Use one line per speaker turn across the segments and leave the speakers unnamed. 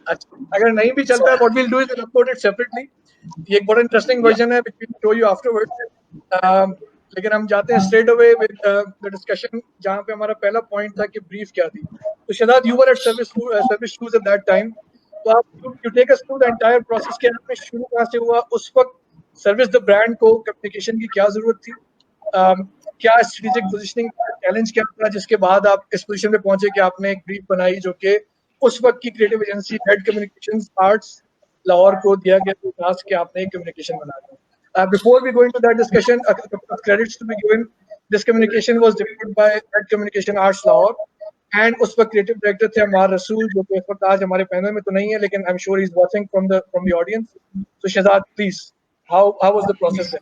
अच्छा, अगर नहीं भी चलता है, what we'll do is we'll upload it separately. ये एक बड़ा इंटरेस्टिंग वर्जन है, which we'll show you afterwards. लेकिन हम जाते हैं straight away with the discussion, जहाँ पे हमारा पहला पॉइंट था कि ब्रीफ क्या थी. तो Shahzad, you were at service shoes at that time. तो आप you take us through the entire process कि आपने शुरू कहाँ से हुआ, उस वक्त सर्विस द ब्रांड को कम्युनिकेशन की क्या जरूरत थी, क्या स्ट्रेटेजिक पोजीशनिंग चैलेंज क्या था, जिसके बाद आप इस पोजीशन पे पहुंचे कि आपने एक ब्रीफ बनाई जो कि उस वक्त की creative agency head communications arts Lahore को दिया गया तो टास्क कि आपने एक कम्युनिकेशन बनाया. Before we go into that discussion, credits to be given. This communication was delivered by head communication arts Lahore, and उस वक्त क्रिएटिव डायरेक्टर थे अमर रसूल, जो कि इस वक्त आज हमारे पैनल में तो नहीं है, लेकिन I am sure he is watching from the audience. So Shahzad, please, how was the process?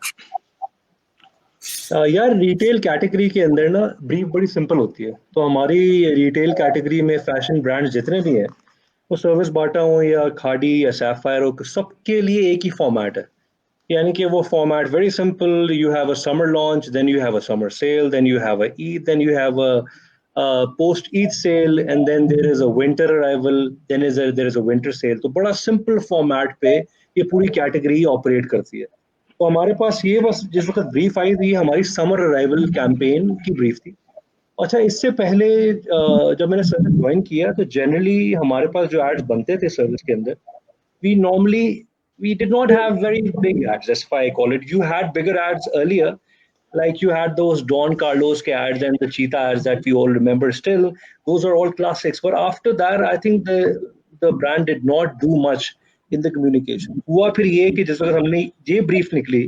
यार, रिटेल कैटेगरी के अंदर ना ब्रीफ बड़ी सिंपल होती है. तो हमारी रिटेल कैटेगरी में फैशन ब्रांड्स जितने भी हैं, वो सर्विस बाटा हो या खाड़ी या सैफायर हो, सबके लिए एक ही फॉर्मेट है. यानी कि वो format very simple. You have a summer launch, then you have a summer sale, then you have a Eid, then you have a post Eid sale, and then there is a winter arrival, then there is a winter sale. तो बड़ा simple format पे ये पूरी category operate करती है. तो हमारे पास ये बस जिस वक्त ब्रीफ आई थी, हमारी समर अराइवल कैंपेन की ब्रीफ थी. अच्छा, इससे पहले जब मैंने सर्विस ज्वाइन किया तो जनरली हमारे पास जो एड्स बनते थे सर्विस के अंदर, we did not have very big ads. That's why I call it. You had bigger ads earlier, like you had those Don Carlos ads and the cheetah ads that we all remember still. Those are all classics. But after that, I think the brand did not do much in the communication. हुआ फिर ये कि जिस वक्त हमने ये brief निकली,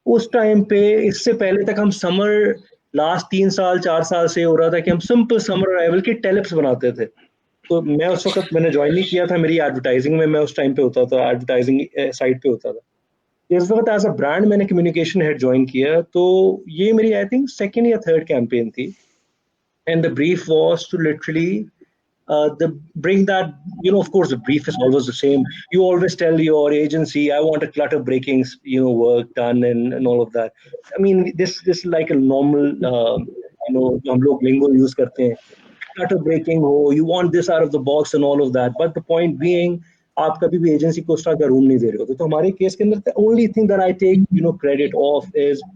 उस टाइम पे इससे पहले तक हम समर लास्ट 3 साल 4 साल से हो रहा था कि हम सिंपल समर अराइवल के टेलिप्स बनाते थे. तो मैं उस वक्त मैंने ज्वाइन नहीं किया था, मेरी एडवर्टाइजिंग में मैं उस टाइम पे होता था, एडवर्टाइजिंग साइड पे होता था. इस वक्त एज अ ब्रांड मैंने कम्युनिकेशन हेड ज्वाइन किया. तो ये मेरी आई थिंक सेकंड या थर्ड कैंपेन थी, and the brief was to literally the bring that, of course the brief is always the same. You always tell your agency, I want a clutter breaking work done, and all of that. I mean, this is like a normal जो हम लोग lingo use करते हैं, clutter breaking हो, you want this out of the box and all of that. But the point being, आप कभी भी agency को उस तरह का रूम नहीं दे रहे होते. तो हमारे केस के अंदर the only thing that I take credit of is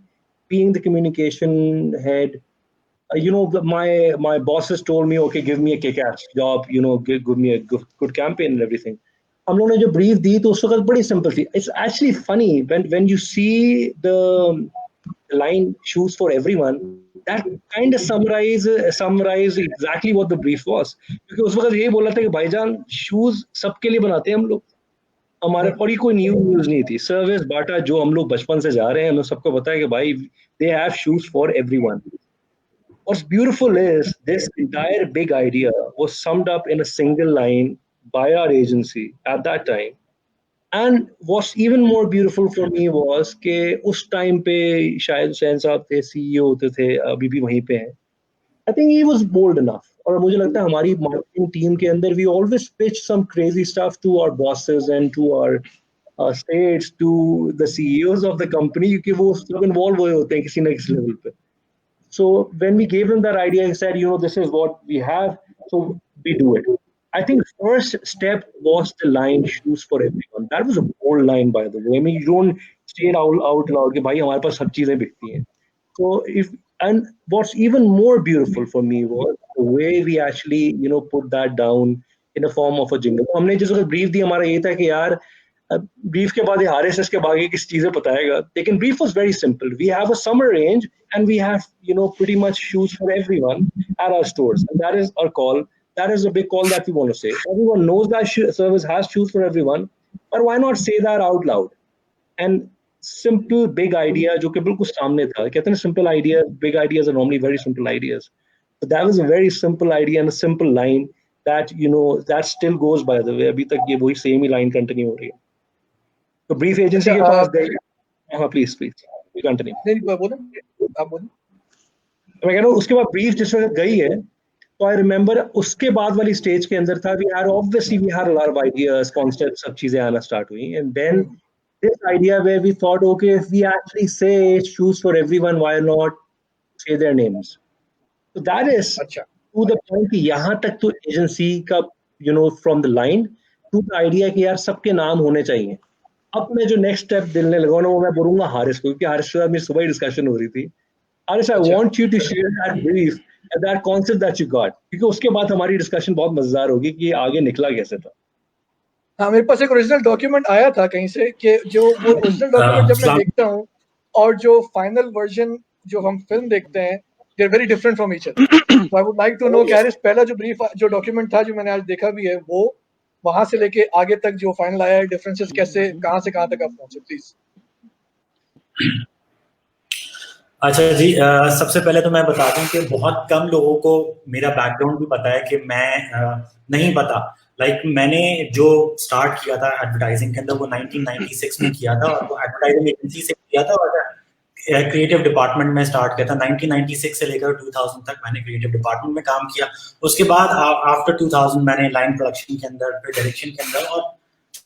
being the communication head. My bosses told me, okay, give me a kick-ass job, give me a good campaign and everything. हम लोगों ने जो brief दी तो उस वक्त बड़ी simple थी. It's actually funny when you see the line shoes for everyone, that kind of summarize exactly what the brief was. क्योंकि उस वक्त ये बोला था कि भाईजान shoes सबके लिए बनाते हैं हम लोग. हमारे और ये कोई न्यूज़ नहीं थी. सर्विस बाटा जो हम लोग बचपन से जा रहे हैं, हमें सबको पता है कि भाई they have shoes for everyone. What's beautiful is this entire big idea was summed up in a single line by our agency at that time. And what's even more beautiful for me was कि उस time पे शायद हुसैन साहब थे, CEO होते थे, अभी भी वहीं पे हैं. I think he was bold enough. और मुझे लगता है हमारी marketing team के अंदर we always pitch some crazy stuff to our bosses and to our states, to the CEOs of the company, क्योंकि वो सब involve हुए होते हैं किसी न किसी level पे. So when we gave him that idea, he said, this is what we have, so we do it. I think first step was the line shoes for everyone. That was a bold line, by the way. I mean, you don't say it out loud कि भाई हमारे पास सब चीजें बिकती हैं. So what's even more beautiful for me was the way we actually, put that down in the form of a jingle. हमने जिस वक्त brief दी, हमारा ये था कि यार brief के बाद RSS के बाकी किस चीजें बताएगा. लेकिन brief was very simple. We have a summer range and we have pretty much shoes for everyone at our stores, and that is our call. That is a big call that we want to say. Everyone knows that service has shoes for everyone, but why not say that out loud? And simple big idea जो कि बिल्कुल सामने था. कहते हैं simple ideas, big ideas are normally very simple ideas. But that was a very simple idea and a simple line that that still goes, by the way. अभी तक ये वही same ही line continue हो रही है. तो ब्रीफ एजेंसी के पास गए. हाँ, प्लीज कंटिन्यू.
नहीं, बोलो, आप बोलो.
मैं कह रहा हूँ उसके बाद ब्रीफ जिस वक्त गई है, तो आई रिमेम्बर उसके बाद वाली स्टेज के अंदर था, we had a lot of ideas, concept, सब चीजें आना स्टार्ट हुई. And then this idea where we thought, okay, if we actually say shoes for everyone, why not say their names. तो that is to the point कि यहाँ तक तो agency का from the line to the idea कि यार सबके नाम होने चाहिए। अब मैं जो नेक्स्ट स्टेप दिलने लगा ना, वो मैं बोलूंगा हारिस को, क्योंकि हारिस के साथ मेरी सुबह ही डिस्कशन हो रही थी। हारिस, आई
अच्छा
want you to share that brief, that concept that you got, क्योंकि उसके बाद हमारी डिस्कशन बहुत मजेदार होगी कि आगे निकला कैसे था।
हाँ, मेरे पास एक ओरिजिनल डॉक्यूमेंट आया था कहीं से कि जो वो ओरिजिनल डॉक्यूमेंट जब मैं देखता हूँ और जो फाइनल वर्जन जो हम फिल्म देखते हैं, they are very different from each other. So I would like to know कि हारिस, पहला जो ब्रीफ जो डॉक्यूमेंट था जो मैंने आज देखा भी है, वो वहां से लेके आगे तक जो फाइनल आया है, डिफरेंसेस कैसे कहाँ से कहाँ तक आप पहुंचे, प्लीज।
अच्छा जी, सबसे पहले तो मैं बता दूं कि बहुत कम लोगों को मेरा बैकग्राउंड भी पता है कि मैं नहीं पता। मैंने जो स्टार्ट किया था एडवर्टाइजिंग के अंदर वो 1996 में किया था, और वो एडवर्टाइजिंग एजेंसी से किया था और क्रिएटिव डिपार्टमेंट में स्टार्ट किया था। 1996 से लेकर 2000 तक मैंने क्रिएटिव डिपार्टमेंट में काम किया। उसके बाद आफ्टर 2000 मैंने लाइन प्रोडक्शन के अंदर, फिर डायरेक्शन के अंदर, और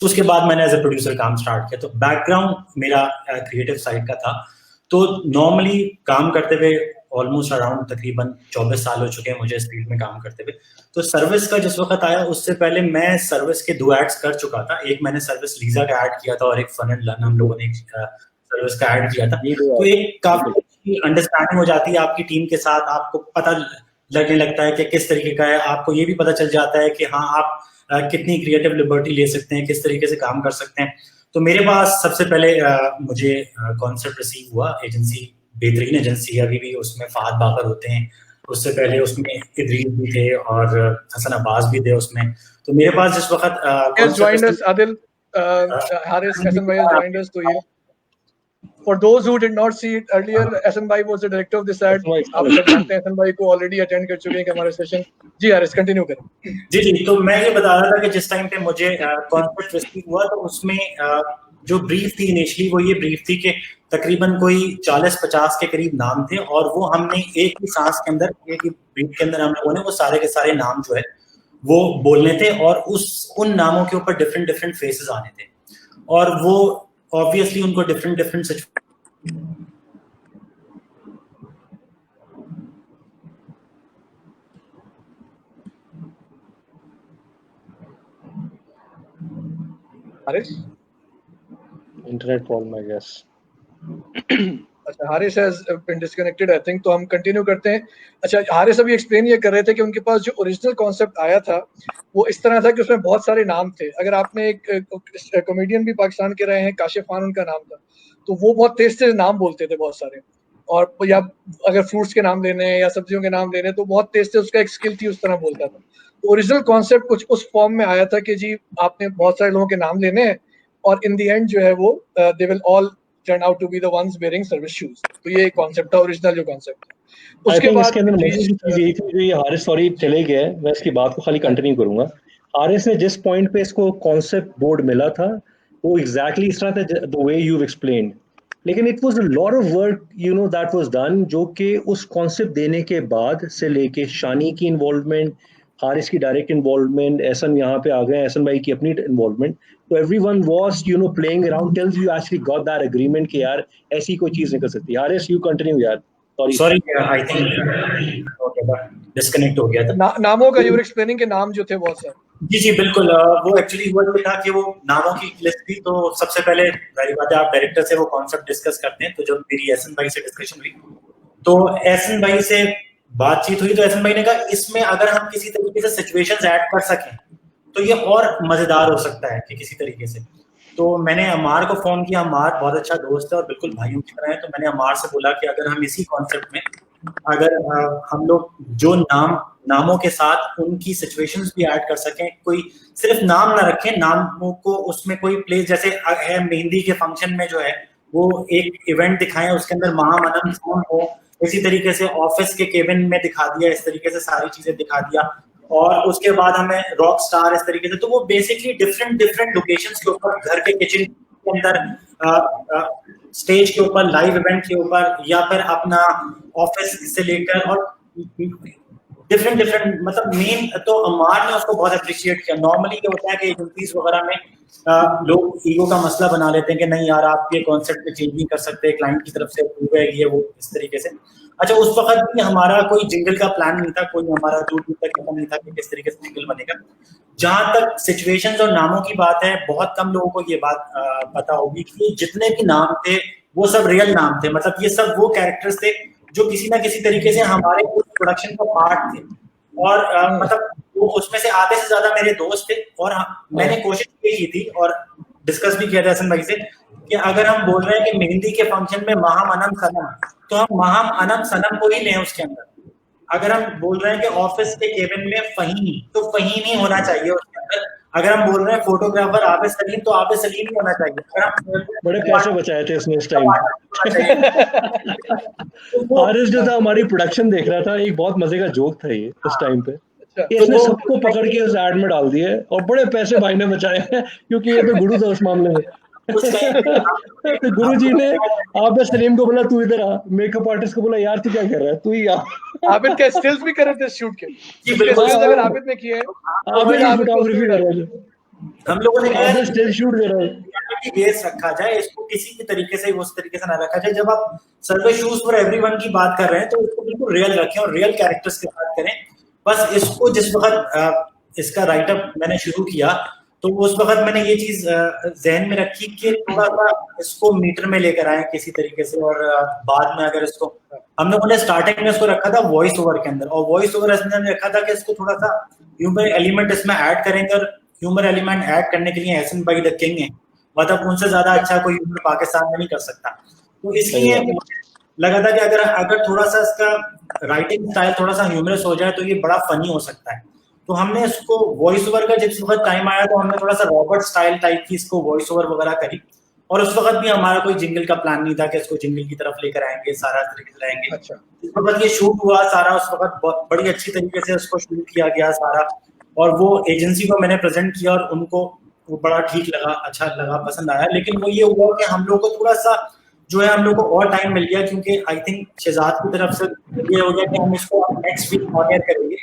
उसके बाद मैंने एज ए प्रोड्यूसर काम स्टार्ट किया। तो बैकग्राउंड मेरा क्रिएटिव साइड का था। तो नॉर्मली काम करते हुए ऑलमोस्ट अराउंड तकरीबन 24 साल हो चुके हैं मुझे इस फील्ड में काम करते हुए। तो सर्विस का जिस वक्त आया, उससे पहले मैं सर्विस के 2 एड्स कर चुका था। एक मैंने सर्विस लीजा का ऐड किया था और एक फन एंड लर्न हम लोगों ने सर्विस का ऐड किया था। तो एक काफी अंडरस्टैंडिंग हो जाती है आपकी टीम के साथ, आपको पता लगने लगता है कि किस तरीके का है। आपको ये भी पता चल जाता है कि हाँ, आप कितनी क्रिएटिव लिबर्टी ले सकते हैं, किस तरीके से काम कर सकते हैं। तो मेरे पास सबसे पहले मुझे कॉन्सेप्ट रिसीव हुआ। एजेंसी बेहतरीन एजेंसी है, अभी भी उसमें फहद बाकर होते हैं, उससे पहले उसमें इदरीस भी थे और हसन अब्बास भी थे उसमें। तो मेरे पास जिस वक्त
Adil, Haris, Hasan Bhai has joined us to you. For those who did not see it earlier, Hasan Bhai was the director of this ad. आप सब जानते हैं, Hasan Bhai को already attend कर चुके हैं हमारे सेशन। जी हारिस, कंटिन्यू करें।
जी, तो मैं ये बता रहा था कि जिस टाइम पे मुझे कॉन्सेप्ट रिसीव हुआ, तो उसमें जो ब्रीफ थी इनिशियली, वो ये ब्रीफ थी कि तकरीबन कोई 40-50 के करीब नाम थे, और वो हमने एक ही सांस के अंदर, एक ही ब्रीफ के अंदर हम लोगों ने वो सारे के सारे नाम जो है वो बोलने थे, और उन नामों के ऊपर डिफरेंट डिफरेंट फेसेस आने थे, और वो ऑब्वियसली उनको different different
internet problem I guess.
अच्छा, Haris has been disconnected I think, तो हम कंटिन्यू करते हैं। अच्छा, हारिस अभी एक्सप्लेन ये कर रहे थे कि उनके पास जो ओरिजिनल कॉन्सेप्ट आया था वो इस तरह था कि उसमें बहुत सारे नाम थे। अगर आपने एक कॉमेडियन भी पाकिस्तान के रहे हैं, काशिफ खान उनका नाम था, तो वो बहुत तेज तेज नाम बोलते थे बहुत सारे, और या अगर फ्रूट्स के नाम लेने या सब्जियों के नाम लेने तो बहुत तेज तेज उसका एक स्किल थी, उस तरह बोलता था। तो ओरिजिनल कॉन्सेप्ट कुछ उस फॉर्म में आया था कि जी आपने बहुत सारे लोगों के नाम लेने हैं और इन द एंड जो है वो they will all turn out to be the ones wearing service shoes। तो ये कॉन्सेप्ट था, ओरिजिनल जो कॉन्सेप्ट। उसके बाद
इसके अंदर मजे की चीज यही थी, जो ये हारिस सॉरी चले गए, मैं इसकी बात को खाली कंटिन्यू करूंगा। हारिस ने जिस पॉइंट पे इसको कॉन्सेप्ट बोर्ड मिला था, वो एग्जैक्टली इस तरह था द वे यू एक्सप्लेन्ड, लेकिन it was a lot of work you know that was done, जो कि उस कॉन्सेप्ट देने के बाद से लेके शानी की इन्वॉल्वमेंट, हारिस की डायरेक्ट इन्वॉल्वमेंट, एहसन यहाँ पे आ गए, एहसन भाई की अपनी इन्वॉल्वमेंट, तो everyone was you know playing around till you actually got that agreement कि यार ऐसी कोई चीज निकल सकती है। हारिस यू कंटिन्यू यार,
सॉरी आई थिंक डिस्कनेक्ट हो गया था।
नामों का यूर एक्सप्लेनिंग के नाम जो थे बहुत सारे।
जी बिल्कुल, वो एक्चुअली हुआ ये था कि वो नामों की लिस्ट थी। तो सबसे पहले पहली बात है, आप डायरेक्टर से वो कॉन्सेप्ट डिस्कस करते हैं। तो जब मेरी एहसन भाई से डिस्कशन हुई, तो एहसन भाई से बातचीत हुई, तो एहसन भाई ने कहा इसमें अगर हम किसी तरीके से सिचुएशंस ऐड कर सकें तो ये और मजेदार हो सकता है कि किसी तरीके से। तो मैंने अमार को फोन किया। अमार बहुत अच्छा दोस्त है और बिल्कुल भाइयों की तरह है। तो मैंने अमार से बोला कि अगर हम इसी कॉन्सेप्ट में अगर हम लोग जो नामों के साथ उनकी सिचुएशंस भी ऐड कर सकें, कोई सिर्फ नाम ना रखें, नामों को उसमें कोई प्लेस, जैसे है मेहंदी के फंक्शन में जो है वो एक इवेंट दिखाएं, उसके अंदर महामनम कौन हो, इसी तरीके से ऑफिस के केबिन में दिखा दिया, इस तरीके से सारी चीजें दिखा दिया, और उसके बाद हमें रॉक स्टार इस तरीके से। तो वो बेसिकली डिफरेंट लोकेशंस के ऊपर, घर के किचन के अंदर, स्टेज के ऊपर, लाइव इवेंट के ऊपर, या फिर अपना ऑफिस से लेकर, और डिफरेंट मतलब मेन। तो अमार ने उसको बहुत अप्रिशिएट किया। नॉर्मली क्या होता है कि एजेंसीज वगैरह में लोग ईगो का मसला बना लेते हैं कि नहीं यार आप ये कॉन्सेप्ट पे चेंज नहीं कर सकते, क्लाइंट की तरफ से अप्रूव है ये वो इस तरीके से। अच्छा, उस वक्त भी हमारा कोई जिंगल का प्लान नहीं था, कोई हमारा दूर दूर तक नहीं था कि किस तरीके से जिंगल बनेगा। जहां तक सिचुएशंस और नामों की बात है, बहुत कम लोगों को ये बात पता होगी कि जितने भी नाम थे वो सब रियल नाम थे। मतलब ये सब वो कैरेक्टर्स थे जो किसी ना किसी तरीके से हमारे प्रोडक्शन का पार्ट थे, और मतलब वो उसमें से आधे से ज्यादा मेरे दोस्त थे। और मैंने कोशिश ये की थी और डिस्कस भी किया था हसन भाई से कि अगर हम बोल रहे हैं कि मेहंदी के फंक्शन में महाम अनम सनम, तो हम महाम अनम सनम को ही लें उसके अंदर। अगर हम बोल रहे हैं कि ऑफिस के केबिन में फहीम, तो फहीम ही होना चाहिए उसके अंदर। अगर हम बोल रहे हैं फोटोग्राफर आबिद सलीम, तो आबिद सलीम ही होना चाहिए। अगर हम
बड़े पैसे बचाए थे इसने इस टाइम। हारिस जो था हमारी प्रोडक्शन देख रहा था, एक बहुत मजे का जोक था ये उस टाइम पे। इसने सबको पकड़ के उस एड में डाल दिए और बड़े पैसे भाई ने बचाए हैं, क्योंकि ये तो गुरु था उस मामले में। तो गुरु जी ने आबिद सलीम को बोला तू इधर आ, मेकअप आर्टिस्ट को बोला यार तू क्या कर रहा है, तू ही आ।
आबिद के स्टिल्स भी कर रहे थे शूट के, अगर आबिद ने किए,
आबिद फोटोग्राफी कर रहा है,
हम लोगों ने
स्टिल शूट कर रहा है।
बेस रखा जाए, इसको किसी भी तरीके से उस तरीके से ना रखा जाए। जब आप सर्वे शूज फॉर एवरीवन की बात कर रहे हैं तो इसको बिल्कुल रियल रखें और रियल कैरेक्टर्स के साथ करें। बस इसको जिस वक्त इसका राइटअप मैंने शुरू किया तो उस वक्त मैंने ये चीज जहन में रखी कि थोड़ा सा इसको मीटर में लेकर आए किसी तरीके से, और बाद में अगर इसको हम लोगों ने स्टार्टिंग में इसको रखा था वॉइस ओवर के अंदर, और वॉइस ओवर हमने रखा था कि इसको थोड़ा सा ह्यूमर एलिमेंट इसमें ऐड करेंगे। और ह्यूमर एलिमेंट ऐड करने के लिए एहसन भाई द किंग है, मतलब उनसे ज्यादा अच्छा कोई ह्यूमर पाकिस्तान में नहीं कर सकता। तो इसलिए लगा था कि अगर थोड़ा सा इसका राइटिंग स्टाइल थोड़ा सा ह्यूमरस हो जाए तो ये बड़ा फनी हो सकता है। तो हमने इसको वॉइस ओवर का जिस वक्त टाइम आया तो हमने थोड़ा सा रॉबर्ट स्टाइल टाइप की इसको वॉइस ओवर वगैरह करी। और उस वक्त भी हमारा कोई जिंगल का प्लान नहीं था कि इसको जिंगल की तरफ लेकर आएंगे, सारा तरीके से लाएंगे।
अच्छा।
इस वक्त ये शूट हुआ सारा, उस वक्त बड़ी अच्छी तरीके से उसको शूट किया गया सारा, और वो एजेंसी को मैंने प्रेजेंट किया और उनको वो बड़ा ठीक लगा, अच्छा लगा, पसंद आया। लेकिन वो ये हुआ कि हम लोग को थोड़ा सा जो है हम लोग को और टाइम मिल गया, क्योंकि आई थिंक शहजाद की तरफ से ये हो गया कि हम इसको नेक्स्ट वीक ऑन एयर करेंगे।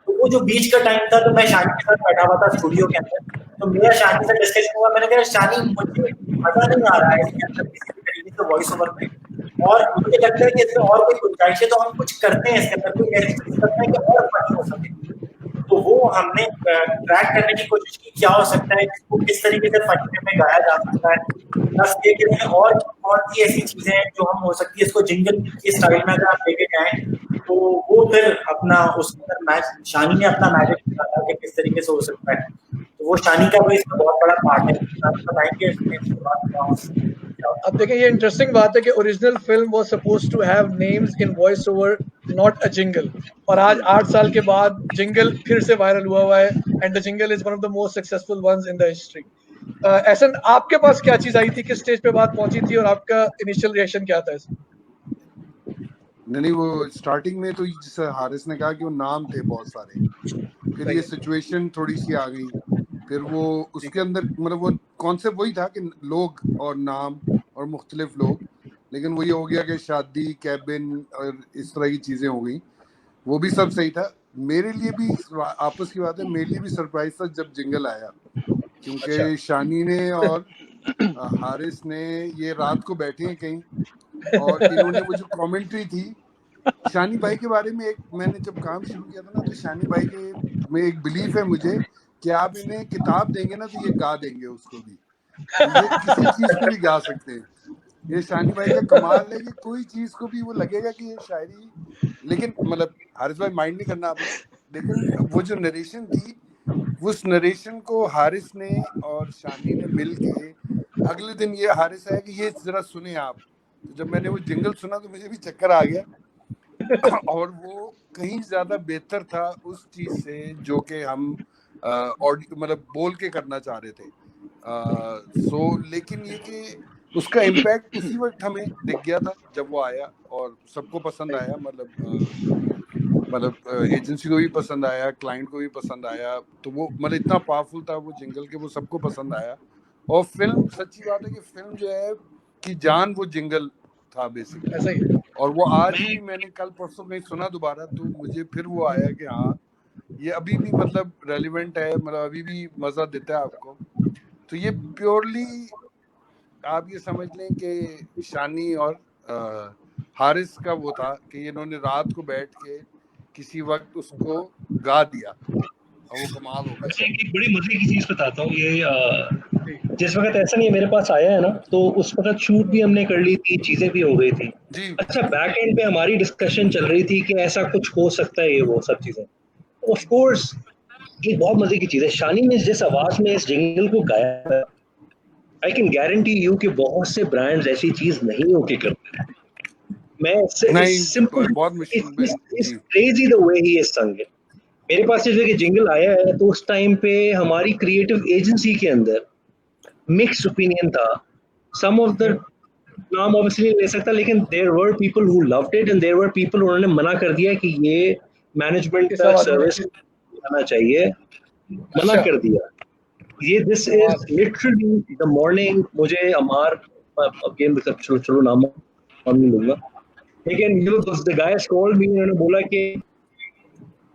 तो वो जो बीच का टाइम था तो मैं शानी के साथ बैठा हुआ था स्टूडियो के अंदर, तो मेरा शानी से डिस्कशन हुआ। मैंने कहा शानी मुझे मजा नहीं आ रहा है इसके अंदर किसी भी तरीके से वॉइस ओवर में, और मुझे लगता है कि इसमें और कोई गुंजाइश है तो हम कुछ करते हैं इसके अंदर, कोई ऐसी चीज करते हैं कि और फनी हो सके। तो वो हमने ट्रैक करने की कोशिश की क्या हो सकता है, इसको किस तरीके से फनी में गाया जा सकता है, प्लस ये कि और कौन सी ऐसी चीजें हैं जो हम हो सकती है इसको जिंगल की स्टाइल में अगर आप लेके जाएं तो वो फिर अपना उसके अंदर मैच शानी ने अपना मैजिक दिखाया कि किस तरीके से हो सकता है। तो वो शानी का भी इसमें बहुत बड़ा पार्ट है।
अब देखिए ये इंटरेस्टिंग बात है कि original film was supposed to have names in voice over, not a jingle, और आज 8 साल के बाद जिंगल फिर से वायरल हुआ है and the jingle is one of the most successful ones in the history. Ahsan, आपके पास क्या चीज आई थी, किस स्टेज पे बात पहुंची थी और आपका इनिशियल रिएक्शन क्या था इसमें?
नहीं, वो स्टार्टिंग में तो जैसे हारिस ने कहा कि वो नाम थे बहुत सारे, फिर ये सिचुएशन थोड़ी सी आ गई, फिर वो उसके अंदर मतलब वो कॉन्सेप्ट वही था कि लोग और नाम और मुख्तलिफ लोग, लेकिन वो ये हो गया कि शादी, कैबिन और इस तरह की चीज़ें हो गई। वो भी सब सही था। मेरे लिए भी आपस की बात है, मेरे लिए भी सरप्राइज था जब जिंगल आया, क्योंकि शानी ने और हारिस ने ये रात को बैठे हैं कहीं और इन्होंने वो जो कमेंट्री थी शानी भाई के बारे में, एक मैंने जब काम शुरू किया था ना तो शानी भाई के में एक बिलीफ है मुझे कि आप इन्हें किताब देंगे ना तो ये गा देंगे उसको भी, ये किसी चीज को भी गा सकते हैं। ये शानी भाई का कमाल है कि कोई चीज को भी वो लगेगा कि ये शायरी, लेकिन मतलब हारिस भाई माइंड नहीं करना आपने, लेकिन वो जो नरेशन थी उस नरेशन को हारिस ने और शानी ने मिल के अगले दिन ये हारिस है कि ये जरा सुने आप। तो जब मैंने वो जिंगल सुना तो मुझे भी चक्कर आ गया और वो कहीं ज्यादा बेहतर था उस चीज से जो कि हम मतलब बोल के करना चाह रहे थे। लेकिन ये कि उसका इम्पैक्ट उसी वक्त हमें दिख गया था जब वो आया और सबको पसंद आया, मतलब एजेंसी को भी पसंद आया, क्लाइंट को भी पसंद आया। तो वो मतलब इतना पावरफुल था वो जिंगल के, वो सबको पसंद आया। और फिल्म, सच्ची बात है कि फिल्म जो है कि जान वो जिंगल था बेसिकली। और वो आज भी मैंने कल परसों कहीं सुना दोबारा तो मुझे फिर वो आया कि हाँ ये अभी भी मतलब रेलिवेंट है, मतलब अभी भी मजा देता है आपको। तो ये प्योरली आप ये समझ लें कि शानी और हारिस का वो था कि इन्होंने रात को बैठ के किसी वक्त उसको गा दिया और वो कमाल हो गया।
एक बड़ी मजे की चीज बताता हूँ ये जिस वक्त ऐसा नहीं मेरे पास आया है ना, तो उस वक्त शूट भी हमने कर ली थी, चीजें भी हो गई थी
जी
अच्छा बैक एंड पे हमारी डिस्कशन चल रही थी कि ऐसा कुछ हो सकता है, ये वो सब चीजें। ऑफ कोर्स ये बहुत मजे की चीज है। शानी ने जिस आवाज में इस जिंगल को गाया है, आई कैन गारंटी यू कि बहुत से ब्रांड्स ऐसी चीज नहीं होके करते हैं। मैं
नहीं,
सिंपल
बहुत मुश्किल
it's crazy the way he is संग। मेरे पास जब ये जिंगल आया है तो उस टाइम पे हमारी क्रिएटिव एजेंसी के अंदर मिक्स्ड ओपिनियन था। सम ऑफ द नाम ऑब्वियसली ले सकता, लेकिन there were people who loved it and there were people उन्होंने मना कर दिया कि ये मैनेजमेंट का सर्विस आना चाहिए, मना कर दिया। ये this is literally the morning. मुझे अमार अगेन चलो नाम नहीं लूंगा, लेकिन you know the guys called me, उन्होंने बोला कि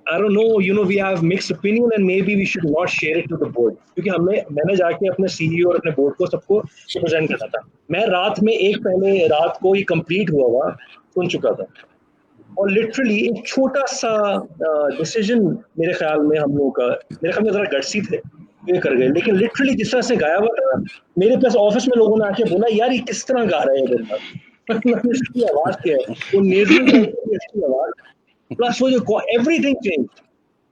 I don't know, you know, we have mixed opinion and maybe we should not share it to the board, क्योंकि मैंने जाके अपने CEO और अपने बोर्ड को सबको रिप्रेजेंट करना था। मैं रात में एक पहले रात को ये कंप्लीट हुआ सुन चुका था और लिटरली एक छोटा सा डिसीजन मेरे ख्याल में हम लोगों का, मेरे ख्याल में जरा गट्सी थे ये कर गए, लेकिन लिटरली जिस तरह से गाया हुआ था, मेरे पास ऑफिस में लोगों ने आके बोला यार ये किस तरह गा रहा है ये बंदा इसकी आवाज क्या है, वो नेजल की आवाज प्लस वो जो एवरीथिंग चेंज।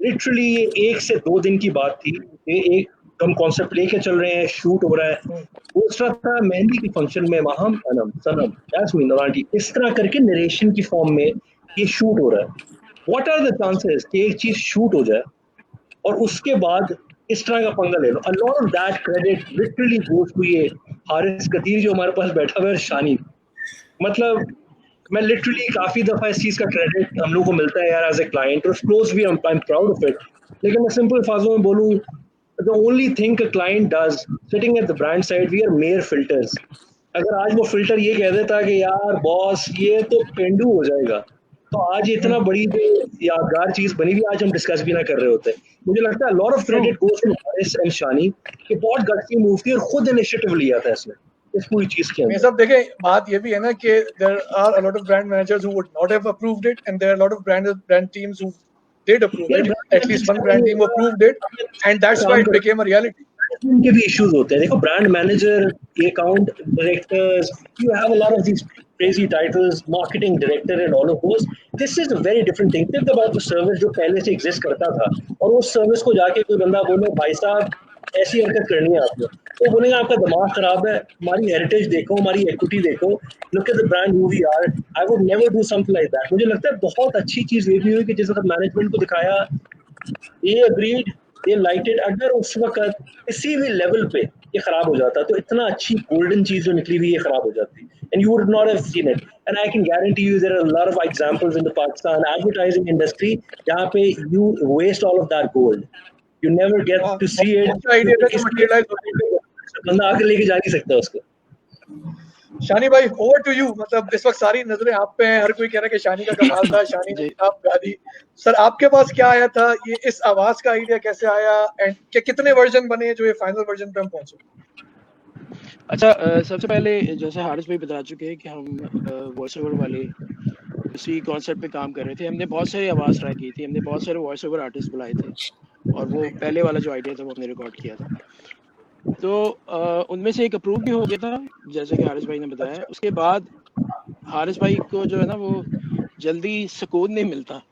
लिटरली ये 1 से 2 दिन की बात थी। ये एक हम कॉन्सेप्ट लेके चल रहे हैं, शूट हो रहा है, दूसरा था मेहंदी के फंक्शन में महम अनम सनम यास्मीन नवाटी इस तरह करके नरेशन की फॉर्म में ये शूट हो रहा है। व्हाट आर द चांसेस कि एक चीज शूट हो जाए और उसके बाद इस तरह का पंगा ले लो। A lot of that credit literally goes to ये हारिस कदीर जो हमारे पास बैठा हुआ है, शानी। मतलब मैं लिटरली काफी दफा इस चीज का क्रेडिट हम लोग को मिलता है यार एज ए क्लाइंट, और क्लोज भी I am proud of it. लेकिन मैं सिंपल फाजों में बोलूं, the only thing a client does sitting at the brand side, we are mere filters. अगर आज वो फिल्टर ये कह देता कि यार बॉस ये तो पेंडू हो जाएगा, तो आज इतना बड़ी यादगार चीज बनी हुई आज हम डिस्कस भी ना कर रहे होते। मुझे लगता है lot of credit goes to Haris and Shani कि बहुत गट्सी मूव थी और खुद इनिशिएटिव लिया था इसमें इस पूरी चीज के
ये सब देखें, बात ये भी है ना कि there are a lot of brand managers who would not have approved it and there are a lot of brand teams who did approve it. At least one brand team approved it and that's why it became a reality.
इनके भी issues होते हैं। देखो brand manager, account directors, you have a lot of these crazy titles, marketing director and all of those. This is a very different thing. Think about the service जो पहले से exist करता था और उस सर्विस को जाके कोई बंदा बोले भाई साहब ऐसी हरकत करनी है आपको, तो बोलेंगे आपका दिमाग खराब है, हमारी हेरिटेज देखो, हमारी इक्विटी देखो, look at the brand who we are. I would never do something like that. मुझे लगता है बहुत अच्छी चीज ये भी हुई कि जिस वक्त मैनेजमेंट को दिखाया, ये agreed, ये लाइटेड। अगर उस वक्त किसी भी लेवल पे ये खराब हो जाता तो इतना अच्छी गोल्डन चीज जो निकली हुई ये खराब हो जाती and you would not have seen it. And I can guarantee you there are a lot of examples in the Pakistan advertising industry जहाँ पे you waste all of that gold. You never get to see it. बंदा आगे लेके जा नहीं सकता उसको।
शानी भाई ओवर टू यू। मतलब इस वक्त सारी नजरें आप पे हैं, हर कोई कह रहा है कि शानी का कमाल था, शानी ने आप गा दी। सर आपके पास क्या आया था, ये इस आवाज का आइडिया कैसे आया एंड के कितने वर्जन बने जो ये फाइनल वर्जन पे हम पहुंचे?
अच्छा सबसे पहले जैसे हारिस भाई बता चुके हैं कि हम वॉइस ओवर वाले उसी कॉन्सेप्ट पे काम कर रहे थे। हमने बहुत सारी आवाज़ ट्राई की थी, हमने बहुत सारे वॉइस ओवर आर्टिस्ट बुलाए थे और वो पहले वाला जो आइडिया था वो हमने रिकॉर्ड किया था। तो उनमें से एक अप्रूव भी हो गया था जैसे कि हारिस भाई ने बताया। उसके बाद हारिस भाई को जो है ना वो जल्दी सुकून नहीं मिलता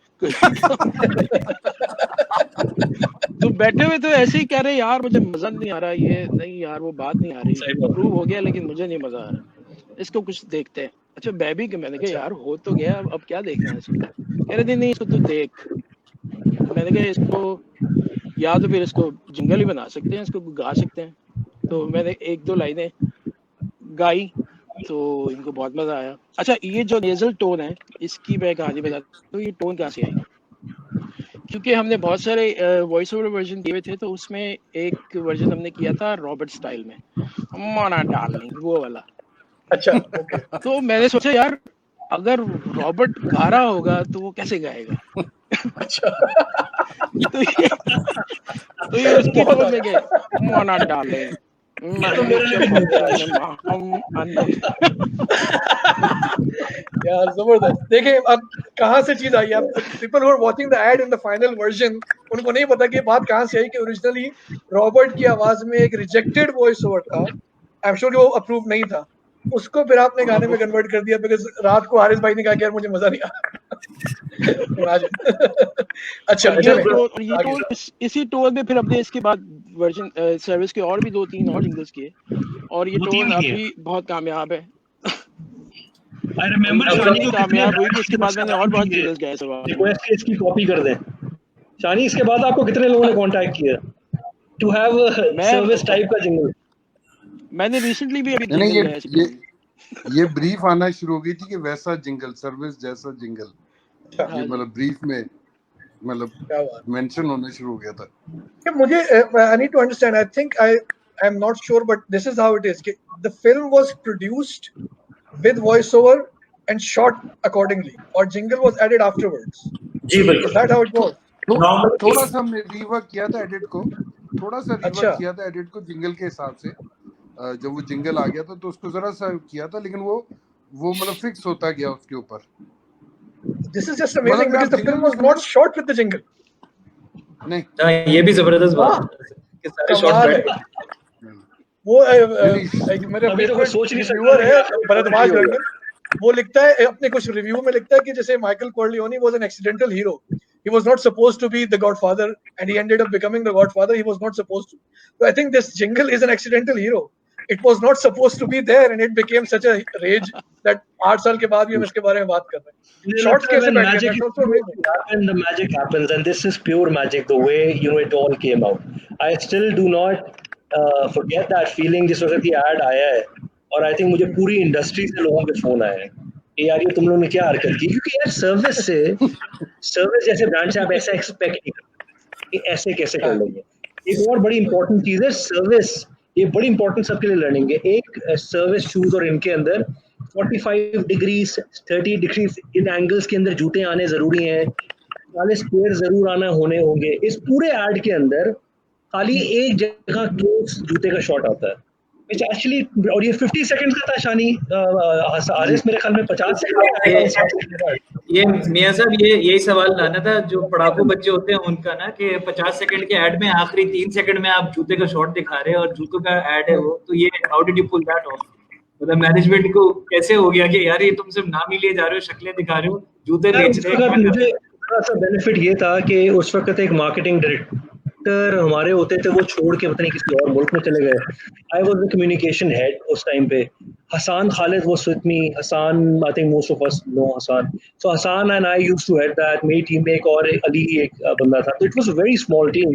तो बैठे हुए तो ऐसे ही कह रहे यार मुझे मजा नहीं आ रहा, ये नहीं यार वो बात नहीं आ रही, अप्रूव हो गया लेकिन मुझे नहीं मजा आ रहा, इसको कुछ देखते हैं। अच्छा बेबी के मैंने कहा यार हो तो गया, अब क्या देखना है इसको? कह रहे नहीं इसको तो देख। मैंने कहा इसको या तो फिर इसको जिंगल ही बना सकते हैं, इसको गा सकते हैं। तो मैंने 1-2 लाइनें गाई तो इनको बहुत मजा आया। अच्छा ये जो नेजल टोन है इसकी मैं कहानी बताता हूँ, ये टोन कहाँ से आई। क्योंकि हमने बहुत सारे वॉइस ओवर वर्जन दिए था, तो उसमें एक वर्जन हमने किया था रॉबर्ट स्टाइल में, माना डार्लिंग वो वाला।
अच्छा ओके।
तो मैंने सोचा यार अगर रॉबर्ट गा रहा होगा तो वो कैसे गाएगा
अच्छा
तो ये उसकी टोन में गए, माना डार्लिंग तो मेरे लिए
यार जबरदस्त। देखिए अब कहाँ से चीज आई है। People who are watching the ad in the final version उनको नहीं पता कि ये बात कहाँ से आई कि ओरिजिनली रॉबर्ट की आवाज में एक रिजेक्टेड वॉइस ओवर था। आई एम श्योर वो अप्रूव नहीं था, उसको फिर आपने गाने में कन्वर्ट कर दिया बिकॉज रात को हारिस भाई ने कहा कि यार मुझे मजा नहीं आया। अच्छा
ये टोन इसी टोन में फिर अपने इसके बाद वर्जन सर्विस के और भी 2-3 और जिंगल्स किए और ये टोन अभी बहुत कामयाब है।
आई रिमेंबर शानी को
कामयाब हुई कि इसके बाद मैंने और बहुत जिंगल्स गाए सब।
रिक्वेस्ट की इसकी कॉपी कर दें शानी। इसके बाद आपको कितने लोगों ने कांटेक्ट किया टू हैव सर्विस टाइप का जिंगल?
मैंने रिसेंटली भी अभी
नहीं, ये ब्रीफ आना शुरू हो गई थी कि वैसा जिंगल, सर्विस जैसा जिंगल, ये मतलब ब्रीफ में मतलब मेंशन होना शुरू हो गया था।
मुझे I need to understand, I think I am not sure but this is how it is कि the film was produced with voice over and shot accordingly और जिंगल वाज एडेड आफ्टरवर्ड्स।
जी बिल्कुल,
is that how it was?
थोड़ा सा हमने rework किया था edit को, किया था एडिट को जिंगल के हिसाब से। जब वो जिंगल आ गया था तो उसको जरा सा किया था, लेकिन वो मतलब फिक्स होता गया उसके ऊपर।
This is just amazing because the film was not shot with the jingle.
नहीं,
ये भी जबरदस्त बात है कि सारे शॉट बैठ
वो मेरे
सोच नहीं
रिव्यूअर है भरद्वाज रंगन, वो लिखता है अपने कुछ रिव्यू में लिखता है कि जैसे Michael Corleone was an accidental hero, he was not supposed to be the godfather and he ended up becoming the godfather. He was not supposed to. So I think this jingle is an accidental hero. It was not supposed to be there and it became such a rage that 8 साल के बाद भी हम इसके बारे में बात कर रहे हैं। Shots कैसे बैठ गए? That's also amazing.
And the magic happens, and this is pure magic. The way it all came out, I still do not forget that feeling जिस वक्त ये ad आया है, और I think मुझे पूरी इंडस्ट्री से लोगों के फोन आए हैं यार ये तुम लोगों ने क्या हरकत की, क्योंकि यार सर्विस जैसे ब्रांड से आप ऐसा एक्सपेक्ट नहीं करते, ऐसे कैसे कर लेंगे। एक और बड़ी इंपॉर्टेंट चीज है सर्विस, ये बड़ी इंपॉर्टेंट सबके लिए लर्निंग है। एक सर्विस शूज और इनके अंदर 45 डिग्रीज 30 डिग्रीज इन एंगल्स के अंदर जूते आने जरूरी हैं, 40 पेयर जरूर आना होने होंगे। इस पूरे एड के अंदर खाली एक जगह क्लोज जूते का शॉट आता है which actually, और ये 50 सेकंड का था शानी, हारिस मेरे ख्याल में 50 सेकंड।
ये मियां साहब यही सवाल लाना था जो पढ़ाकू बच्चे होते हैं उनका ना, कि 50 सेकंड के ऐड में आखिरी 3 सेकंड में आप जूते का शॉट दिखा रहे हैं और जूतों का ऐड है वो, तो ये how did you pull that off? मतलब मैनेजमेंट को कैसे हो गया कि यार ये तुम सिर्फ नाम ही लिए जा रहे हो, शक्लें दिखा रहे हो, जूते बेच रहे हो?
मुझे थोड़ा सा बेनिफिट ये था कि उस वक्त एक मार्केटिंग डायरेक्टर हमारे होते थे, वो छोड़ के पता नहीं किसी और मुल्क में चले गए। I was the communication head उस टाइम पे। Hasan Khalid was with me. Hasan, I think most of us know Hasan. So Hasan and I used to head that. मेरी टीम में एक और अली एक बंदा था, तो it was a very small team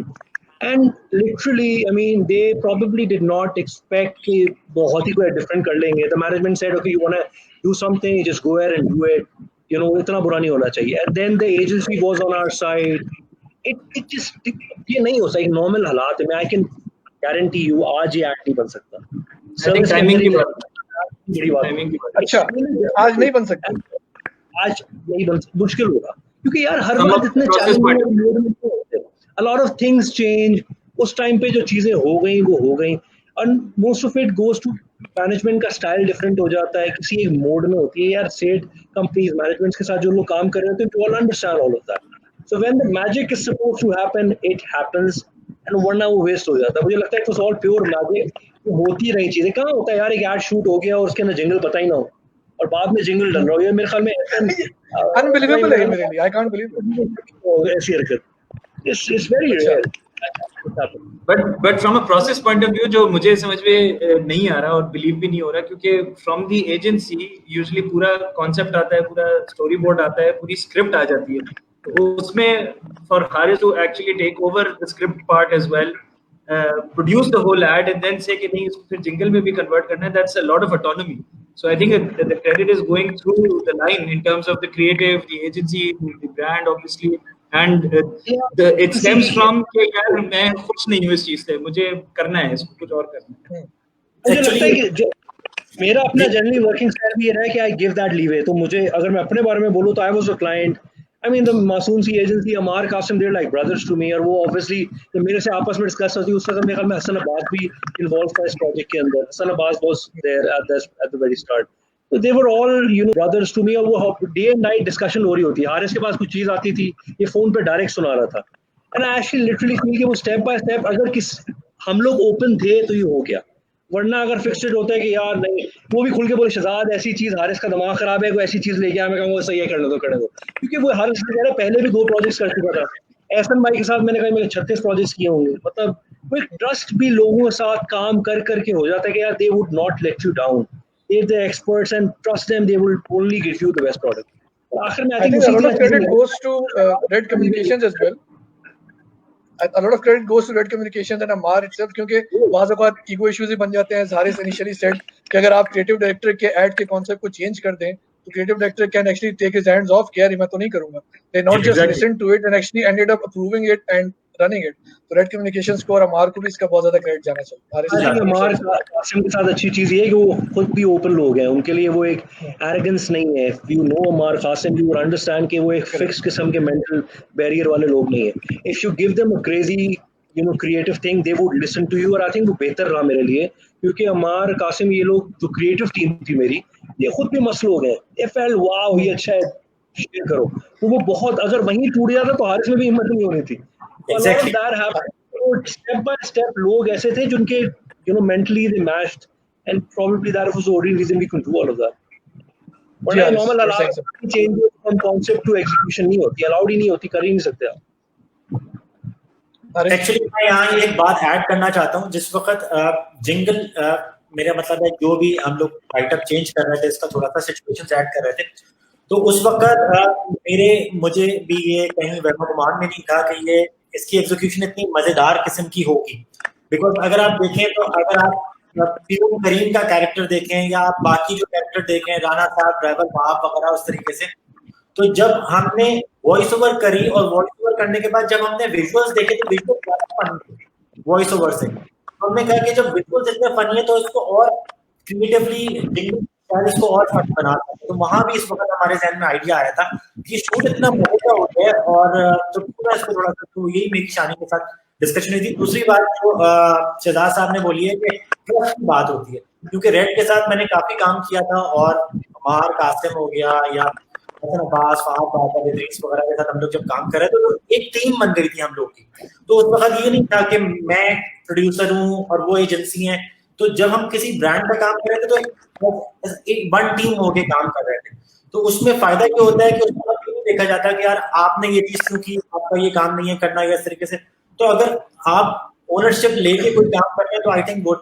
and literally I mean they probably did not expect कि बहुत ही कोई डिफरेंट कर लेंगे। The management said okay you want to do something, just go ahead and do it, you know, इतना बुरा नहीं होना चाहिए। And then the agency was on our side. It just ये नहीं हो सकता नॉर्मल हालात में। आई कैन गारंटी यू आज ये एक्ट नहीं बन सकता।
सर्विस टाइमिंग की बात,
बड़ी बात।
अच्छा, आज नहीं बन सकता,
आज नहीं बन सकता, मुश्किल होगा क्योंकि यार हर बार इतने challenge, a lot of things change। उस टाइम पे जो चीजें हो गई वो हो गई and most of it goes to management का स्टाइल डिफरेंट हो जाता है, किसी एक मोड में होती है। यार सेट कंपनीज मैनेजमेंट्स के साथ जो लोग काम कर रहे होते हैं, you all understand all of that। So when the magic is supposed to happen, it happens, and वरना वो वेस्ट हो जाता है। मुझे लगता है कि all pure magic, वो होती रही चीजें। कहाँ होता है यार एक एड शूट हो गया और उसके अंदर जिंगल पता ही ना हो और बाद में जिंगल डल रहा हो। ये मेरे ख्याल में
अनबिलीवेबल है मेरे लिए। I can't believe it।
ऐसी हरकत it's very rare।
But from a process point of view जो मुझे समझ में नहीं आ रहा और बिलीव भी नहीं हो रहा, क्योंकि फ्रॉम द एजेंसी यूजुअली पूरा कॉन्सेप्ट आता है, पूरा स्टोरी बोर्ड आता है, पूरी स्क्रिप्ट आ जाती है, तो उसमें for Haris to actually take over the script part as well, produce the whole ad and then say कि नहीं इसको फिर जिंगल में भी कन्वर्ट करना है, that's a lot of autonomy. So I think the credit is going through the line in terms of the creative, the agency, the brand obviously, and it stems from कि यार मैं खुश नहीं हूँ इस चीज से, मुझे करना है, इसको कुछ और करना है।
मुझे लगता है कि मेरा अपना जनरली वर्किंग स्टाइल भी ये रहा है कि आई गिव दैट लीवे। तो मुझे अगर मैं अपने बारे में बोलूँ तो I was a client I mean, the मासूम सी agency Amar Qasim, they're like brothers to me, और वो obviously जब मेरे से आपस में डिस्कस होती है उस वक्त मेरे ख्याल में हसन अब्बास भी इन्वॉल्व था इस प्रोजेक्ट के अंदर. Hasan Abbas was there at the very start. So they were all brothers to me, और वो डे एंड नाइट डिस्कशन हो रही होती है. हारिस के पास कुछ चीज आती थी, ये फोन पे डायरेक्ट सुना रहा था. And I actually literally feel कि वो स्टेप बाय स्टेप अगर हम लोग ओपन थे तो ये हो गया, वरना अगर फिक्स्ड होता है कि यार नहीं, वो भी खुल के बोले शहजाद ऐसी चीज, हारिस का दिमाग खराब है, कोई ऐसी चीज लेके आया, मैं कहूँगा सही है, करने दो, क्योंकि वो हारिस कह रहा है पहले भी 2 प्रोजेक्ट्स कर चुका था. एहसन भाई के साथ मैंने कहा 36 प्रोजेक्ट्स किए होंगे. मतलब वो ट्रस्ट भी लोगों के साथ काम कर करके हो जाता है कि यार they would not let you down, if they're experts and trust them, they will only give you the best product. आखिर में
I think a lot of credit goes to Red Communications as well. A lot of credit goes to Red Communications and Amar itself, क्योंकि बाज़ औक़ात ego issues ही बन जाते हैं. Haris initially said कि अगर आप क्रिएटिव डायरेक्टर के एड के कॉन्सेप्ट को चेंज कर दें तो creative director can actually take his hands off, कि यार मैं तो नहीं करूंगा. They not just listen to it and actually ended up approving it and running it. तो Red Communications को और अमार को भी इसका बहुत ज्यादा क्रेडिट जाना चाहिए.
अमार कासिम के साथ अच्छी चीज ये है कि वो खुद भी ओपन लोग हैं, उनके लिए वो एक एरोगेंस नहीं है. You know Ammar Qasim, you will understand कि वो एक फिक्स किस्म के मेंटल बैरियर वाले लोग नहीं है. If you give them a crazy creative thing, they would listen to you. और आई थिंक वो बेहतर रहा मेरे लिए, क्योंकि अमार कासिम ये लोग जो क्रिएटिव टीम थी मेरी, ये खुद भी मस्त लोग हैं. ये फेल वाओ ये अच्छा है, शेयर करो. तो वो बहुत, अगर वहीं टूट जाता तो हारिस में भी हिम्मत नहीं होनी थी.
Exactly.
Step by step लोग ऐसे थे जिनके mentally they matched, and probably that was the only reason we could do all of that. But
Yeah,
normal
you're
allowed
saying so.
changes from concept to execution नहीं होती, allowed ही नहीं होती, कर ही नहीं सकते आप.
एक्चुअली मैं यहाँ एक बात ऐड करना चाहता हूँ. जिस वक्त जिंगल मेरा मतलब है जो भी हम लोग राइटअप चेंज कर रहे थे, इसका थोड़ा सा सिचुएशंस ऐड कर रहे थे, तो उस वक्त मुझे भी ये कहीं वैभव कुमार में नहीं था कि ये इसकी एग्जीक्यूशन इतनी मजेदार किस्म की होगी. बिकॉज अगर आप देखें तो अगर आप पीयूष करीम का कैरेक्टर देखें या आप बाकी जो कैरेक्टर देखें, राणा साहब, ड्राइवर बाप वगैरह, उस तरीके से, तो जब हमने वॉइस ओवर करी और वॉइस ओवर करने के बाद जब हमने विजुअल्स देखे तो विजुअल्स ज्यादा फनी थे वॉइस ओवर से. तो हमने कहा कि जब विजुअल्स इतने फनी है तो इसको और क्रिएटिवली इसको और फन बना सकते. तो वहां भी इस वक्त हमारे जहन में आइडिया आया था कि शूट इतना मजेदार होता है, और तो पूरा इसको थोड़ा सा, तो यही मेरी शानी के साथ डिस्कशन हुई थी. दूसरी बात जो शहजाद साहब ने बोली है कि ट्रस्ट की बात होती है, क्योंकि रेड के साथ मैंने काफी काम किया था, और अमार कासिम हो गया या हसन अब्बास, फहद बाबर, इदरीस वगैरह के साथ हम लोग जब काम कर रहे थे तो एक टीम बन गई थी हम लोग की. तो उस वक्त ये नहीं था कि मैं प्रोड्यूसर हूँ और वो एजेंसी है. तो जब हम किसी ब्रांड पे काम कर रहे थे तो एक वन टीम होके काम कर रहे थे. तो उसमें फायदा ये होता है कि उसमें नहीं देखा जाता कि यार आपने ये चीज क्यों की, आपका ये काम नहीं है करना या इस तरीके से. तो अगर आप ओनरशिप लेके कोई काम करते हैं तो आई थिंक वो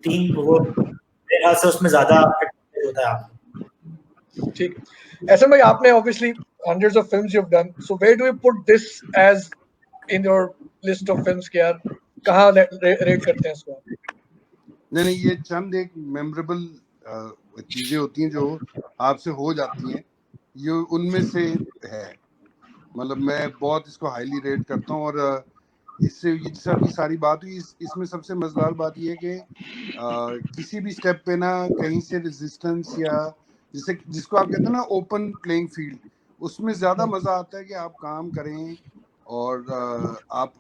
टीम वो मेरे से उसमें ज्यादा होता है आपको.
ठीक. एहसन भाई, आपने obviously hundreds of films you've done, so where do you put this as in your list of films? क्या कहाँ रेट करते हैं इसको?
नहीं, ये चंद एक मेमोरेबल चीजें होती हैं जो आपसे हो जाती हैं, ये उनमें से है. मतलब मैं बहुत इसको हाईली रेट करता हूँ. और इससे ये सारी बात हुई, इसमें सबसे मजेदार बात ये है कि किसी भी स्टेप पे ना कहीं से रेजिस्टेंस या जिसको आप कहते हैं ना ओपन प्लेइंग फील्ड, उसमें ज्यादा मजा आता है कि आप काम करें और आप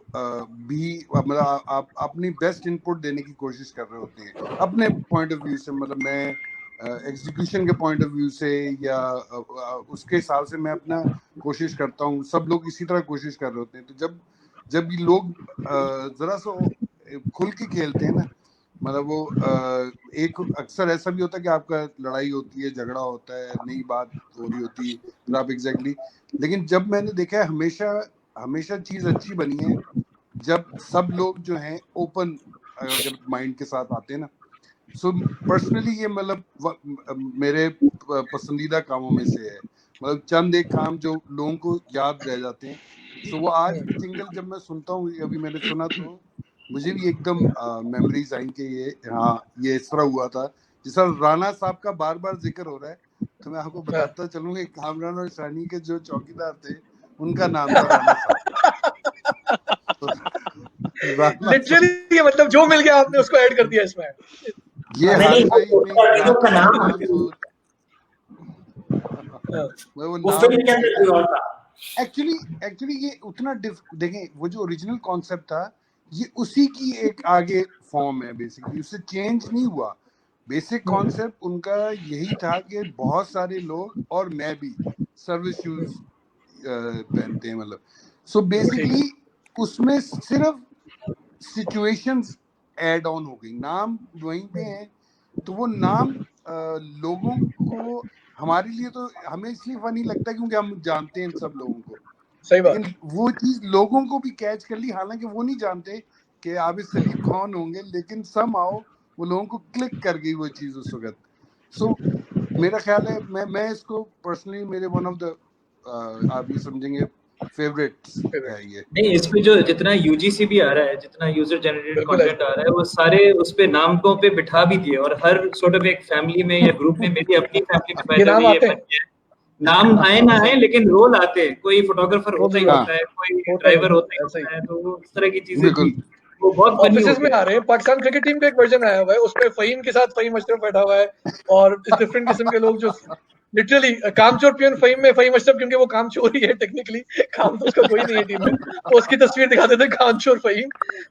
भी मतलब आप अपनी बेस्ट इनपुट देने की कोशिश कर रहे होते हैं अपने पॉइंट ऑफ व्यू से. मतलब मैं एग्जीक्यूशन के पॉइंट ऑफ व्यू से या उसके हिसाब से मैं अपना कोशिश करता हूँ. सब लोग इसी तरह कोशिश कर रहे होते हैं. तो जब ये लोग जरा सा खुल के खेलते हैं ना, मतलब वो एक अक्सर ऐसा भी होता है कि आपका लड़ाई होती है, झगड़ा होता है, नई बात हो रही होती है, फिर आप एग्जैक्टली. लेकिन जब मैंने देखा है हमेशा चीज अच्छी बनी है जब सब लोग जो हैं ओपन जब माइंड के साथ आते हैं ना. सो पर्सनली ये मतलब मेरे पसंदीदा कामों में से है. मतलब चंद एक काम जो लोगों को याद रह जाते हैं. सो वो आज सिंगल जब मैं सुनता हूँ, अभी मैंने सुना तो मुझे भी एकदम मेमोरीज आई कि ये इस तरह हुआ था. जिस तरह राणा साहब का बार बार जिक्र हो रहा है, तो मैं आपको बताता चलूंगा कामरान और शानी के जो चौकीदार थे उनका नाम था राणा साहब.
लिटरली मतलब जो मिल गया आपने उसको ऐड कर दिया इसमें.
ये वो
वो फिल्म के अंदर भी और था।
एक्चुअली ये उतना देखें, वो जो ओरिजिनल कॉन्सेप्ट था ये उसी की एक आगे फॉर्म है बेसिकली, उससे चेंज नहीं हुआ। बेसिक कॉन्सेप्ट उनका यही था कि बहुत सारे लोग और मैं भी सर्विस शूज पहनते हैं, मतलब सो बेसिकली उसमें सिर्फ सिचुएशंस ऐड ऑन हो गई, नाम वहीं पे है। तो वो नाम लोगों को, हमारे लिए तो हमें इसलिए फनी लगता है क्योंकि हम जानते हैं इन सब लोगों को,
सही बात।
लेकिन वो चीज लोगों को भी कैच कर ली, हालांकि वो नहीं जानते कि आबिद सलीम कौन होंगे, लेकिन समहाउ वो लोगों को क्लिक कर गई वो चीज उस वक्त। सो मेरा ख्याल है मैं इसको पर्सनली मेरे वन ऑफ द आप ये समझेंगे फेवरेट्स है ये।
नहीं, इसमें जो जितना यूजीसी भी आ रहा है, जितना यूजर जनरेटेड
बिल्कुल
कंटेंट आ रहा है, वो सारे उस पे नामों पे बिठा भी दिए, और हर सॉर्ट ऑफ एक फैमिली में या ग्रुप में, मेरी अपनी फैमिली में
ये
पहले
नाम
भी ये
आते हैं।
बन गया है। नाम आए ना आए लेकिन रोल आते हैं, कोई फोटोग्राफर होता ही
हाँ।
होता है, कोई
होता ही
ड्राइवर
होता
होता ही
है, ऐसा
होता है, तो वो इस तरह की चीजें
बिल्कुल।
थी, वो बहुत funny
ऑफिसेज
हो
में
गया।
आ रहे हैं। पाकिस्तान क्रिकेट टीम का एक वर्जन आया हुआ है, उसमें फहीम के साथ फहीम अशरफ बैठा हुआ है, और डिफरेंट किस्म के लोग जो लिटरली कामचोर पियन फहीम में फहीम अशरफ, क्योंकि वो कामचोर ही है टेक्निकली, काम तो उसका कोई नहीं है टीम में, तो उसकी तस्वीर दिखाते थे कामचोर फहीम।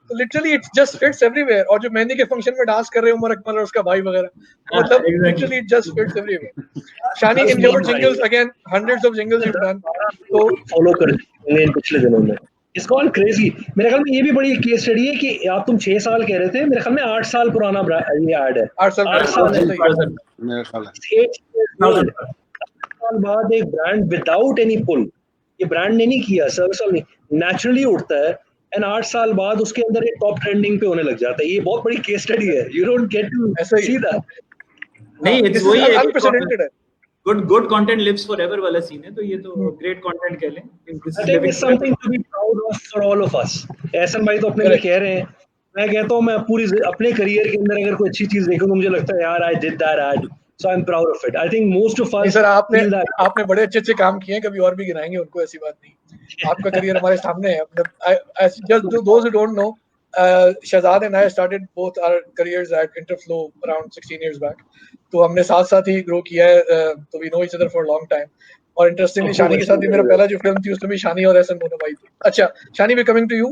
तो literally it just fits everywhere. और जो मेहंदी के फंक्शन में डांस कर रहे हैं उमर अकमल और उसका भाई वगैरह,
हाँ,
मतलब
exactly.
Literally it just fits everywhere. Shani,
Plus
in your
meme भाई।
Jingles again, hundreds of jingles you done. तो
फॉलो कर होंगे इन पिछले दिनों में। It's gone crazy. मेरे ख्याल में ये भी बड़ी केस स्टडी है कि आप तुम 6 साल कह रहे थे, मेरे ख्याल में 8 साल पुराना ये ऐड है।
8 साल
8 साल है।
मेरा ख्याल है
8 साल बाद एक ब्रांड विदाउट एनी पुल, ये ब्रांड ने नहीं किया, सर्विस वाला नहीं, नेचुरली उठता है, एंड 8 साल बाद उसके अंदर एक टॉप ट्रेंडिंग पे होने लग जाता है। ये बहुत बड़ी केस स्टडी है। यू डोंट गेट टू
ऐसा ही
सी दैट।
नहीं,
दिस
इट्स
इज
वही है,
अनप्रेसिडेंटेड है।
गुड कंटेंट लिव्स फॉरएवर वाला सीन है, तो ये तो ग्रेट कंटेंट कह लें, this
I
is
think
living
it's something to be proud of for all of us. Ehsan भाई तो अपने लिए
Correct.
कह रहे हैं, मैं कहता हूँ मैं पूरी अपने करियर के अंदर अगर कोई अच्छी चीज देखूं तो मुझे लगता है यार I did that ad, so I'm proud of it. I think most of
नहीं
us
सर,
feel that.
आपने बड़े अच्छे काम किए हैं, कभी और भी गिनाएंगे उनको, ऐसी बात नहीं। आपका करियर हमारे सामने है। मतलब just those who don't know, Shahzad and I started both our careers at Interflow around 16 years back. तो हमने साथ ही ग्रो किया है, तो we know each other for a long time. और इंटरेस्टिंगली शानी के साथ भी मेरा पहला जो फिल्म थी उसमें भी शानी और एहसन दोनों भाई थे। अच्छा शानी, वी कमिंग टू यू,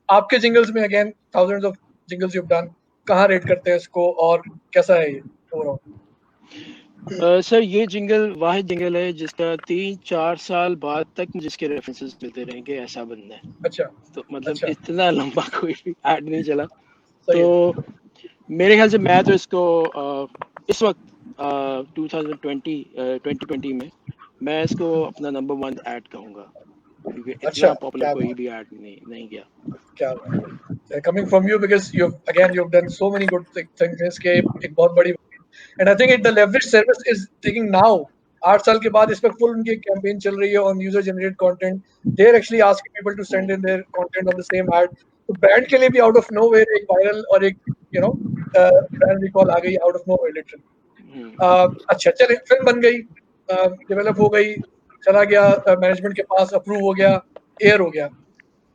आपके जिंगल्स में again thousands of jingles you have done, कहाँ रेट करते हैं इसको और कैसा है ये ओवरऑल?
सर ये जिंगल वाहिद जिंगल है जिसका 3-4 साल बाद तक मुझे इसके रेफरेंसेस मिलते रहेंगे, ऐसा बनना है।
अच्छा,
तो मतलब
अच्छा।
इतना लंबा कोई ऐड नहीं चला।
सही
तो मेरे ख्याल से मैं तो इसको इस वक्त 2020 में मैं इसको अपना नंबर 1 ऐड कहूँगा, क्योंकि
अच्छा,
इतना पॉपुलर
क्या
कोई भी ऐड नहीं गया।
क्या coming from you, because you've done so many good things इसके एक बहुत बड़ी, and I think the leverage service is taking now 8 साल के बाद इस पर फुल उनकी कैंपेन चल रही है on user generated content. They're actually asking people to send in their content on the same ad. तो ब्रांड के लिए भी out of nowhere एक वायरल और एक ब्रांड रिकॉल आ गई out of nowhere literally. अच्छा चले, फिल्म बन गई, डेवलप हो गई, चला गया मैनेजमेंट के पास, अप्रूव हो गया, एयर हो गया।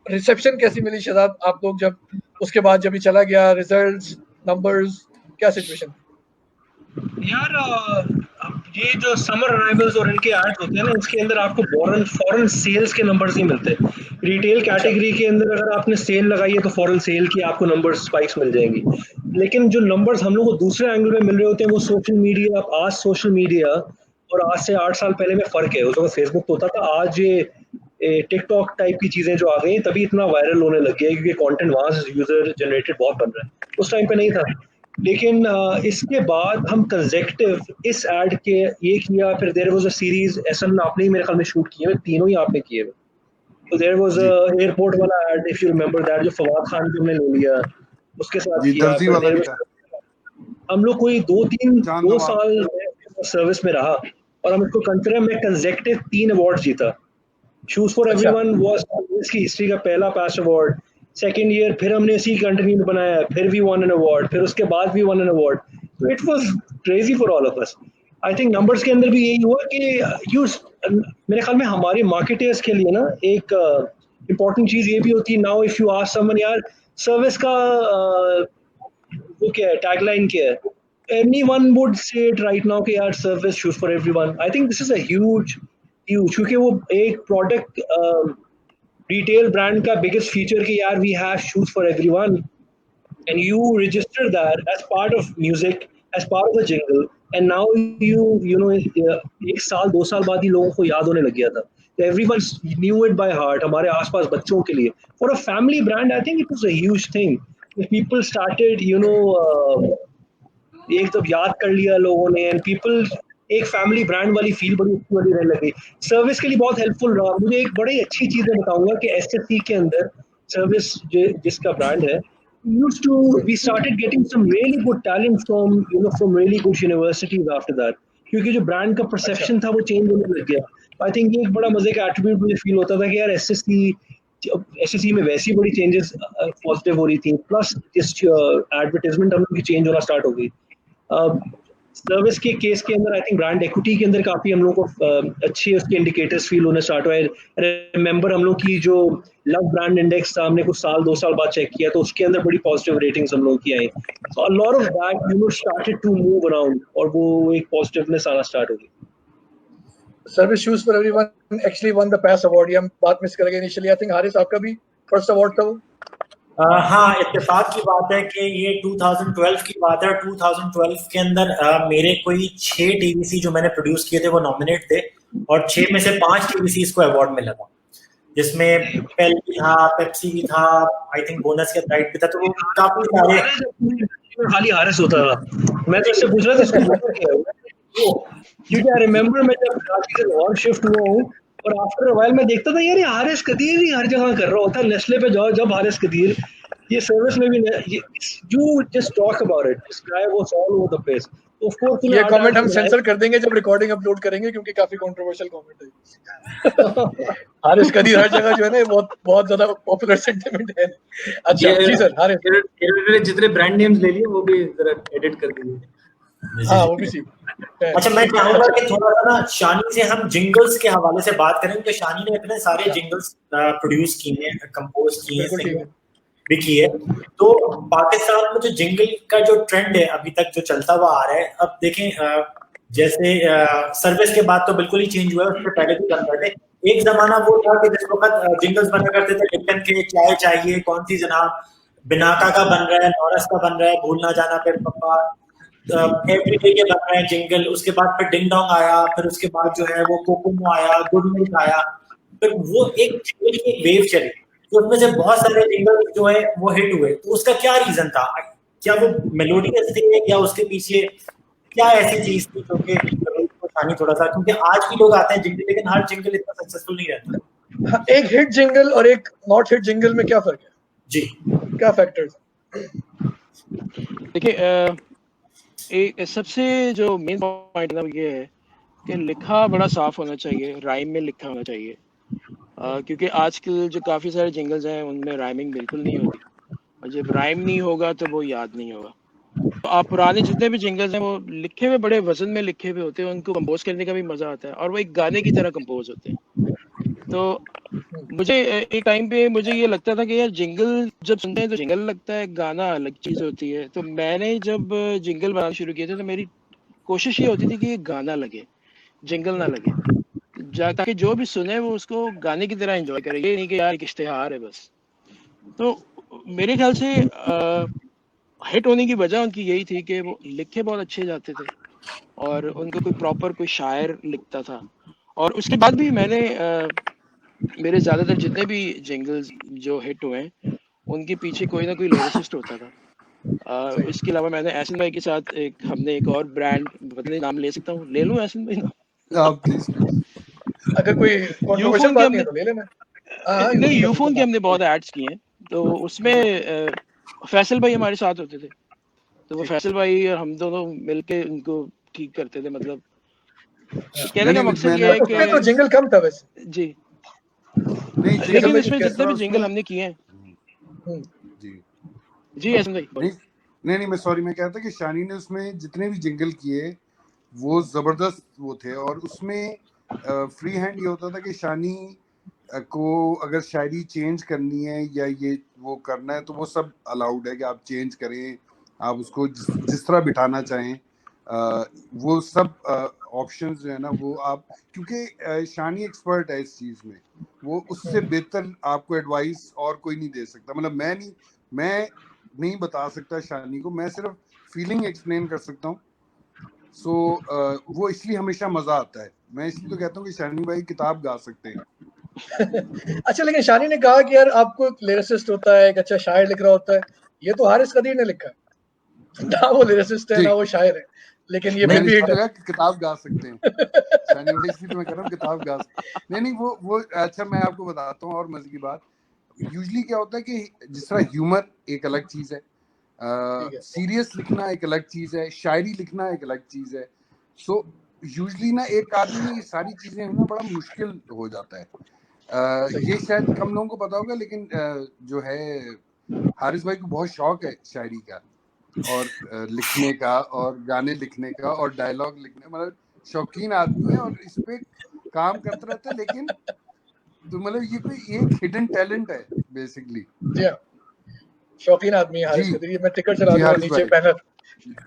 रिसेप्शन कैसी मिली शहजाद आप लोग जब उसके बाद जब ये चला गया, रिजल्ट्स, नंबर्स, क्या सिचुएशन?
यार ये जो समर अराइवल्स और इनके एड्स होते हैं ना, इसके अंदर आपको फॉरेन सेल्स के नंबर्स नहीं मिलते। रिटेल कैटेगरी के अंदर अगर आपने सेल लगाई है तो फॉरेन सेल की आपको नंबर स्पाइक्स मिल जाएंगी, लेकिन जो नंबर्स हम लोग को दूसरे एंगल में मिल रहे होते हैं वो सोशल मीडिया, आज सोशल मीडिया और आज से 8 साल पहले में फ़र्क है। उस वक्त फेसबुक तो होता था, आज ये टिकटॉक टाइप की चीज़ें जो आ गई तभी इतना वायरल होने लग गया क्योंकि कंटेंट वहाँ से यूज़र जनरेटेड बहुत बन रहा है, उस टाइम पे नहीं था। लेकिन इसके बाद हम कंसेक्टिव इस ऐड के ये किया, फिर there was a series, Ehsan आपने ही मेरे ख्याल में शूट किए हुए, तीनों ही आपने किए हुए। तो देयर वाज अ एयरपोर्ट वाला add, if you remember that, जो फवाद खान को हमने ले लिया, उसके साथ
जी
किया।
दर्जी वाला भी था।
हम लोग कोई 2 साल सर्विस में रहा और हम इसको कंसिडर में कंसेक्टिव 3 अवार्ड जीता। शूज फॉर एवरीवन वाज इसकी हिस्ट्री का पहला पास अवार्ड। सेकेंड ईयर फिर हमने इसी कंटिन्यू में बनाया, फिर भी वन एन अवार्ड, फिर उसके बाद भी वन एन अवार्ड। तो it was crazy for all of us. I think numbers के अंदर भी यही हुआ कि मेरे ख्याल में हमारे मार्केटर्स के लिए ना एक इम्पॉर्टेंट चीज़ ये भी होती है, now if you ask someone यार सर्विस का वो क्या है, टैगलाइन क्या है, anyone would say it right now कि यार service shoes for everyone. I think this is a huge क्योंकि वो एक product retail brand का biggest feature कि यार we have shoes for everyone and you register that as part of music, as part of a jingle, and now you know एक साल 2 साल बाद ही लोगों को याद होने लग गया था. Everyone knew it by heart. हमारे आसपास बच्चों के लिए for a family brand, I think it was a huge thing. If people started, एक जब याद कर लिया लोगों ने एंड पीपल एक फैमिली ब्रांड वाली फील बड़ी अच्छी वाली रहने लगी. सर्विस के लिए बहुत हेल्पफुल रहा. मुझे एक बड़ी अच्छी चीज मैं बताऊंगा कि एसएससी के अंदर सर्विस जिसका ब्रांड है, we started getting some really good talent from really good universities after that, क्योंकि जो ब्रांड का परसेप्शन था वो चेंज होने लग गया. आई थिंक ये एक बड़ा मजे का एट्रीब्यूट मुझे फील होता था कि यार एसएससी में वैसी बड़ी चेंजेस पॉजिटिव हो रही थी, प्लस इस एडवर्टाइजमेंट हम लोग की चेंज होना स्टार्ट हो गई. सर्विस के केस के अंदर आई थिंक ब्रांड इक्विटी के अंदर काफी हम लोग को अच्छे उसके इंडिकेटर्स फील होने स्टार्ट हुए. रिमेंबर हम लोग की जो लव ब्रांड इंडेक्स था, हमने कुछ 2 साल बाद चेक किया तो उसके अंदर बड़ी पॉजिटिव रेटिंग्स हम लोग की आई. So a lot of that started to move around और वो एक पॉजिटिवनेस आना स्टार्ट हो गई.
Service shoes for everyone actually won the pass award. ये हम बात मिस कर गए इनिशियली. आई थिंक हारिस आपका भी फर्स्ट अवार्ड था वो.
हाँ, इत्तेफाक की बात है कि ये 2012 की बात है. 2012 के अंदर मेरे कोई 6 टीवीसी जो मैंने प्रोड्यूस किए थे वो नॉमिनेट थे और 6 में से 5 टीवीसी को अवार्ड मिला था, जिसमें पेल भी था, पेप्सी भी था, आई थिंक बोनस के राइट भी था. तो वो काफी सारे
खाली हारिस होता था. मैं तो इससे पूछ रहा था इसको क्योंकि आई रिमेंबर मैं जब काफी से और शिफ्ट हुआ हूँ और आफ्टर अ व्हाइल मैं देखता था यार ये हारिस कदीर ही हर जगह कर रहा होता है. नेस्ले पे जाओ जब हारिस कदीर, ये सर्विस में भी you just talk about it, this guy was all over the place. Of course
ये कमेंट हम सेंसर कर देंगे जब रिकॉर्डिंग अपलोड करेंगे क्योंकि काफी कंट्रोवर्शियल कमेंट है. हारिस कदीर हर जगह जो है ना बहुत बहुत ज्यादा पॉपुलर सेंटिमेंट है. अच्छा जी सर, हारिस
जितने ब्रांड नेम्स ले लिए वो भी जरा एडिट कर दीजिए.
हाँ वो भी सी.
अच्छा, मैं चाहूंगा कि थोड़ा सा ना शानी से हम जिंगल्स के हवाले से बात करें, क्योंकि शानी ने अपने सारे जिंगल्स प्रोड्यूस किए हैं, कंपोज किए हैं, भी की है. तो पाकिस्तान में जो जिंगल का जो ट्रेंड है अभी तक जो चलता हुआ आ रहा है, अब देखें जैसे सर्विस के बाद तो बिल्कुल ही चेंज हुआ है, उससे पहले भी चलता थे. एक जमाना वो था कि जिस वक्त जिंगल्स बना करते थे लिप्टन के चाय चाहिए, कौन सी जनाब, बिनाका का बन रहा है, नॉरस का बन रहा है, भूल ना जाना फिर पप्पा, एवरीडे के बन रहे हैं जिंगल. उसके बाद फिर डिंग डोंग आया, फिर उसके बाद जो है वो कोकोमो आया, गुड मिल्क आया, फिर वो एक जिंगल की वेव चली. तो उसमें से बहुत सारे जिंगल जो है वो हिट हुए. तो उसका क्या रीजन था? क्या वो मेलोडियस थे या उसके पीछे क्या ऐसी चीज थी जो कि परेशानी थोड़ा सा, क्योंकि आज भी लोग आते हैं जिंगल, लेकिन हर जिंगल इतना सक्सेसफुल नहीं रहता.
एक हिट जिंगल और एक नॉट हिट जिंगल में क्या फर्क है
जी?
क्या फैक्टर्स?
देखिए, एक सबसे जो मेन पॉइंट है ये है कि लिखा बड़ा साफ होना चाहिए, राइम में लिखा होना चाहिए. क्योंकि आजकल जो काफ़ी सारे जिंगल्स हैं उनमें राइमिंग बिल्कुल नहीं होती, और जब राइम नहीं होगा तो वो याद नहीं होगा. तो आप पुराने जितने भी जिंगल्स हैं वो लिखे हुए बड़े वजन में लिखे हुए होते हैं, उनको कंपोज करने का भी मज़ा आता है और वो एक गाने की तरह कंपोज होते हैं. तो मुझे एक टाइम पे मुझे ये लगता था कि यार जिंगल जब सुनते हैं तो जिंगल लगता है, गाना अलग चीज़ होती है. तो मैंने जब जिंगल बनाना शुरू किया था तो मेरी कोशिश ये होती थी कि ये गाना लगे, जिंगल ना लगे, ताकि जो भी सुने वो उसको गाने की तरह एंजॉय करे, ये नहीं कि यार एक इश्तिहार है बस. तो मेरे ख्याल से हिट होने की वजह उनकी यही थी कि वो लिखे बहुत अच्छे जाते थे और उनको कोई प्रॉपर कोई शायर लिखता था. और उसके बाद भी मैंने मेरे ज़्यादातर जितने भी जिंगल्स जो हिट हुए हैं उनके पीछे कोई ना कोई लिरिसिस्ट होता था. इसके अलावा मैंने एहसन भाई के साथ हमने एक और ब्रांड, बदले नाम ले सकता हूँ, ले लूँ एहसन भाई नाम?
प्लीज
अगर कोई कंट्रोवर्शियल बात नहीं है तो ले लेना.
नहीं, यूफोन के हमने बहुत एड्स किए हैं, तो उसमें फैसल भाई हमारे साथ होते थे. तो वो फैसल भाई और हम दोनों मिलके उनको ठीक करते थे. मतलब कहने का मकसद ये है कि
तो जिंगल कम था वैसे
जी,
नहीं
लेकिन इसमें जितने भी जिंगल हमने किए हैं जी एहसन भाई.
नहीं मैं सॉरी, मैं कह रहा था कि शानी ने उसमें जितने भी जिंगल किए वो जबरदस्त वो थे. और उसमें फ्री हैंड ये होता था कि शानी को अगर शायरी चेंज करनी है या ये वो करना है तो वो सब अलाउड है कि आप चेंज करें, आप उसको जिस तरह बिठाना चाहें, वो सब ऑप्शंस जो है ना वो आप, क्योंकि शानी एक्सपर्ट है इस चीज में, वो उससे बेहतर आपको एडवाइस और कोई नहीं दे सकता। मतलब मैं नहीं बता सकता शानी को, मैं सिर्फ फीलिंग एक्सप्लेन कर सकता हूँ। सो वो इसलिए हमेशा मजा आता है। मैं इसलिए तो कहता हूँ कि शानी भाई किताब गा सकते हैं।
अच्छा, लेकिन शानी ने कहा कि यार आपको एक लिरिसिस्ट होता है, एक अच्छा शायर लिख रहा होता है, ये तो हारिस कदीर ने लिखा है ना, वो लिरिसिस्ट है ना वो शायर है, लेकिन ये फिर भी हिट है।
किताब गा सकते हैं शानी भाई, इसलिए तो मैं कह रहा हूँ किताब गा सकते। नहीं वो अच्छा, मैं आपको बताता हूँ और मजे की बात, यूजली क्या होता है कि जिस तरह ह्यूमर एक अलग चीज है, सीरियस लिखना एक अलग चीज है, शायरी लिखना एक अलग चीज है। सो यूजली ना एक आदमी में ये सारी चीजें होना बड़ा मुश्किल हो जाता है। ये शायद कम लोगों को पता होगा, लेकिन जो है हारिस भाई को बहुत शौक है शायरी का और लिखने का और गाने लिखने का और डायलॉग लिखने, मतलब शौकीन आदमी है और इस पे काम करता रहता है। लेकिन तो मतलब ये कोई एक हिडन टैलेंट है बेसिकली।
जी हाँ, शौकीन आदमी है हारिस कदीर। मैं टिकट चला दूंगा नीचे बैनर,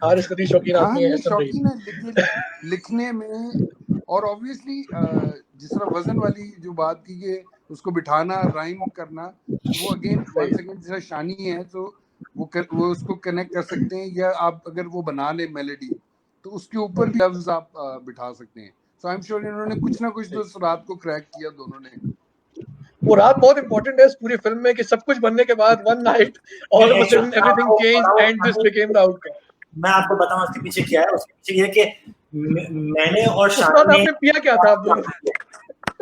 हारिस कदीर शौकीन आदमी है।
शौकीन है लिखने में, और ऑब्वियसली जिस तरह वजन वाली जो बात की कि उसको बिठाना, राइम करना, वो अगेन वंस अगेन जिस तरह शानी है तो वो उसको कनेक्ट कर सकते हैं, या आप अगर वो बना ले मेलोडी तो उसके ऊपर भी लफ्ज आप बिठा सकते हैं। सो आई एम श्योर इन्होंने कुछ ना कुछ तो उस रात को क्रैक किया दोनों ने।
वो रात बहुत इंपॉर्टेंट है इस पूरी फिल्म में कि सब कुछ बनने के बाद one night all of a sudden everything changed and this became the outcome.
मैं आपको बताऊं उसके पीछे क्या है। उसके पीछे ये कि मैंने और शानी ने,
आपने पिया क्या था आप दोनों?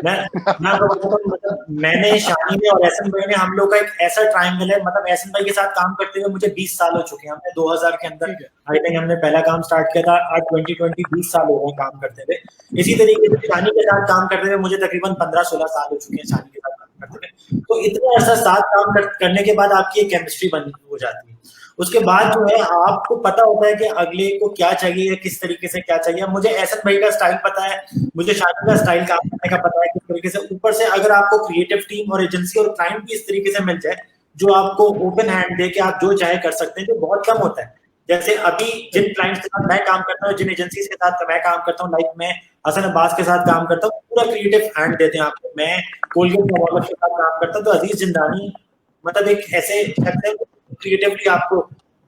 मैं आपको बताता हूं, मतलब मैंने, शानी ने और एहसन भाई ने, हम लोग का एक ऐसा ट्रायंगल है। मतलब एहसन भाई के साथ काम करते हुए मुझे 20 साल हो चुके हैं। हमने 2000 के अंदर आई थिंक हमने पहला काम स्टार्ट किया था, आज 2020 20 साल हो गए काम करते हुए। इसी तरीके से शानी के साथ काम करते हुए मुझे तकरीबन 15-16 साल हो चुके हैं शानी के साथ काम करते हुए। तो इतना ऐसा साथ काम करने के बाद आपकी एक केमिस्ट्री बन हो जाती है। उसके बाद जो है आपको पता होता है कि अगले को क्या चाहिए या किस तरीके से क्या चाहिए। मुझे एहसन भाई का स्टाइल पता है, मुझे शानी का स्टाइल काम करने का पता है किस तरीके से। ऊपर से अगर आपको क्रिएटिव टीम और एजेंसी और क्लाइंट भी इस तरीके से मिल जाए जो आपको ओपन हैंड दे के आप जो चाहे कर सकते हैं, जो बहुत कम होता है। जैसे अभी जिन क्लाइंट्स के साथ मैं काम करता हूँ, जिन एजेंसीज के साथ मैं काम करता हूँ, लाइक मैं हसन अब्बास के साथ काम करता हूँ, पूरा क्रिएटिव हैंड देते हैं आपको। मैं कोलगेट के साथ काम करता हूँ तो अजीज जिंदानी मतलब एक ऐसे क्रिएटिवली आपको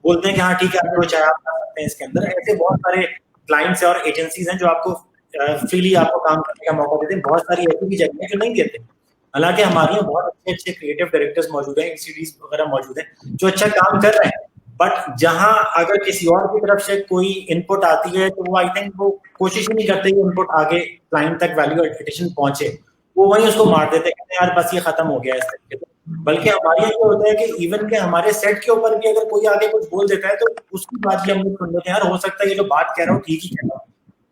बोलते हैं कि हाँ ठीक है आपको चाहे आप कर सकते हैं इसके अंदर। ऐसे बहुत सारे क्लाइंट्स और एजेंसीज हैं जो आपको फ्रीली आपको काम करने का मौका देते हैं। बहुत सारी ऐसी भी जगह है जो नहीं देते। हालांकि हमारे यहाँ बहुत अच्छे क्रिएटिव डायरेक्टर्स मौजूद हैं, सीरीज वगैरह मौजूद हैं जो अच्छा काम कर रहे हैं। बट जहां अगर किसी और की तरफ से कोई इनपुट आती है तो वो आई थिंक वो कोशिश ही नहीं करते कि इनपुट आगे क्लाइंट तक वैल्यू एडिशन पहुंचे, वो वहीं उसको मार देते हैं यार बस ये खत्म हो गया इस तरीके से। बल्कि हमारे यहाँ ये होता है कि इवन के हमारे सेट के ऊपर भी अगर कोई आगे कुछ बोल देता है तो उसकी बात भी हम लोग सुन लेते हैं, यार हो सकता है ये जो बात कह रहा हूँ ठीक ही कह रहा हूँ।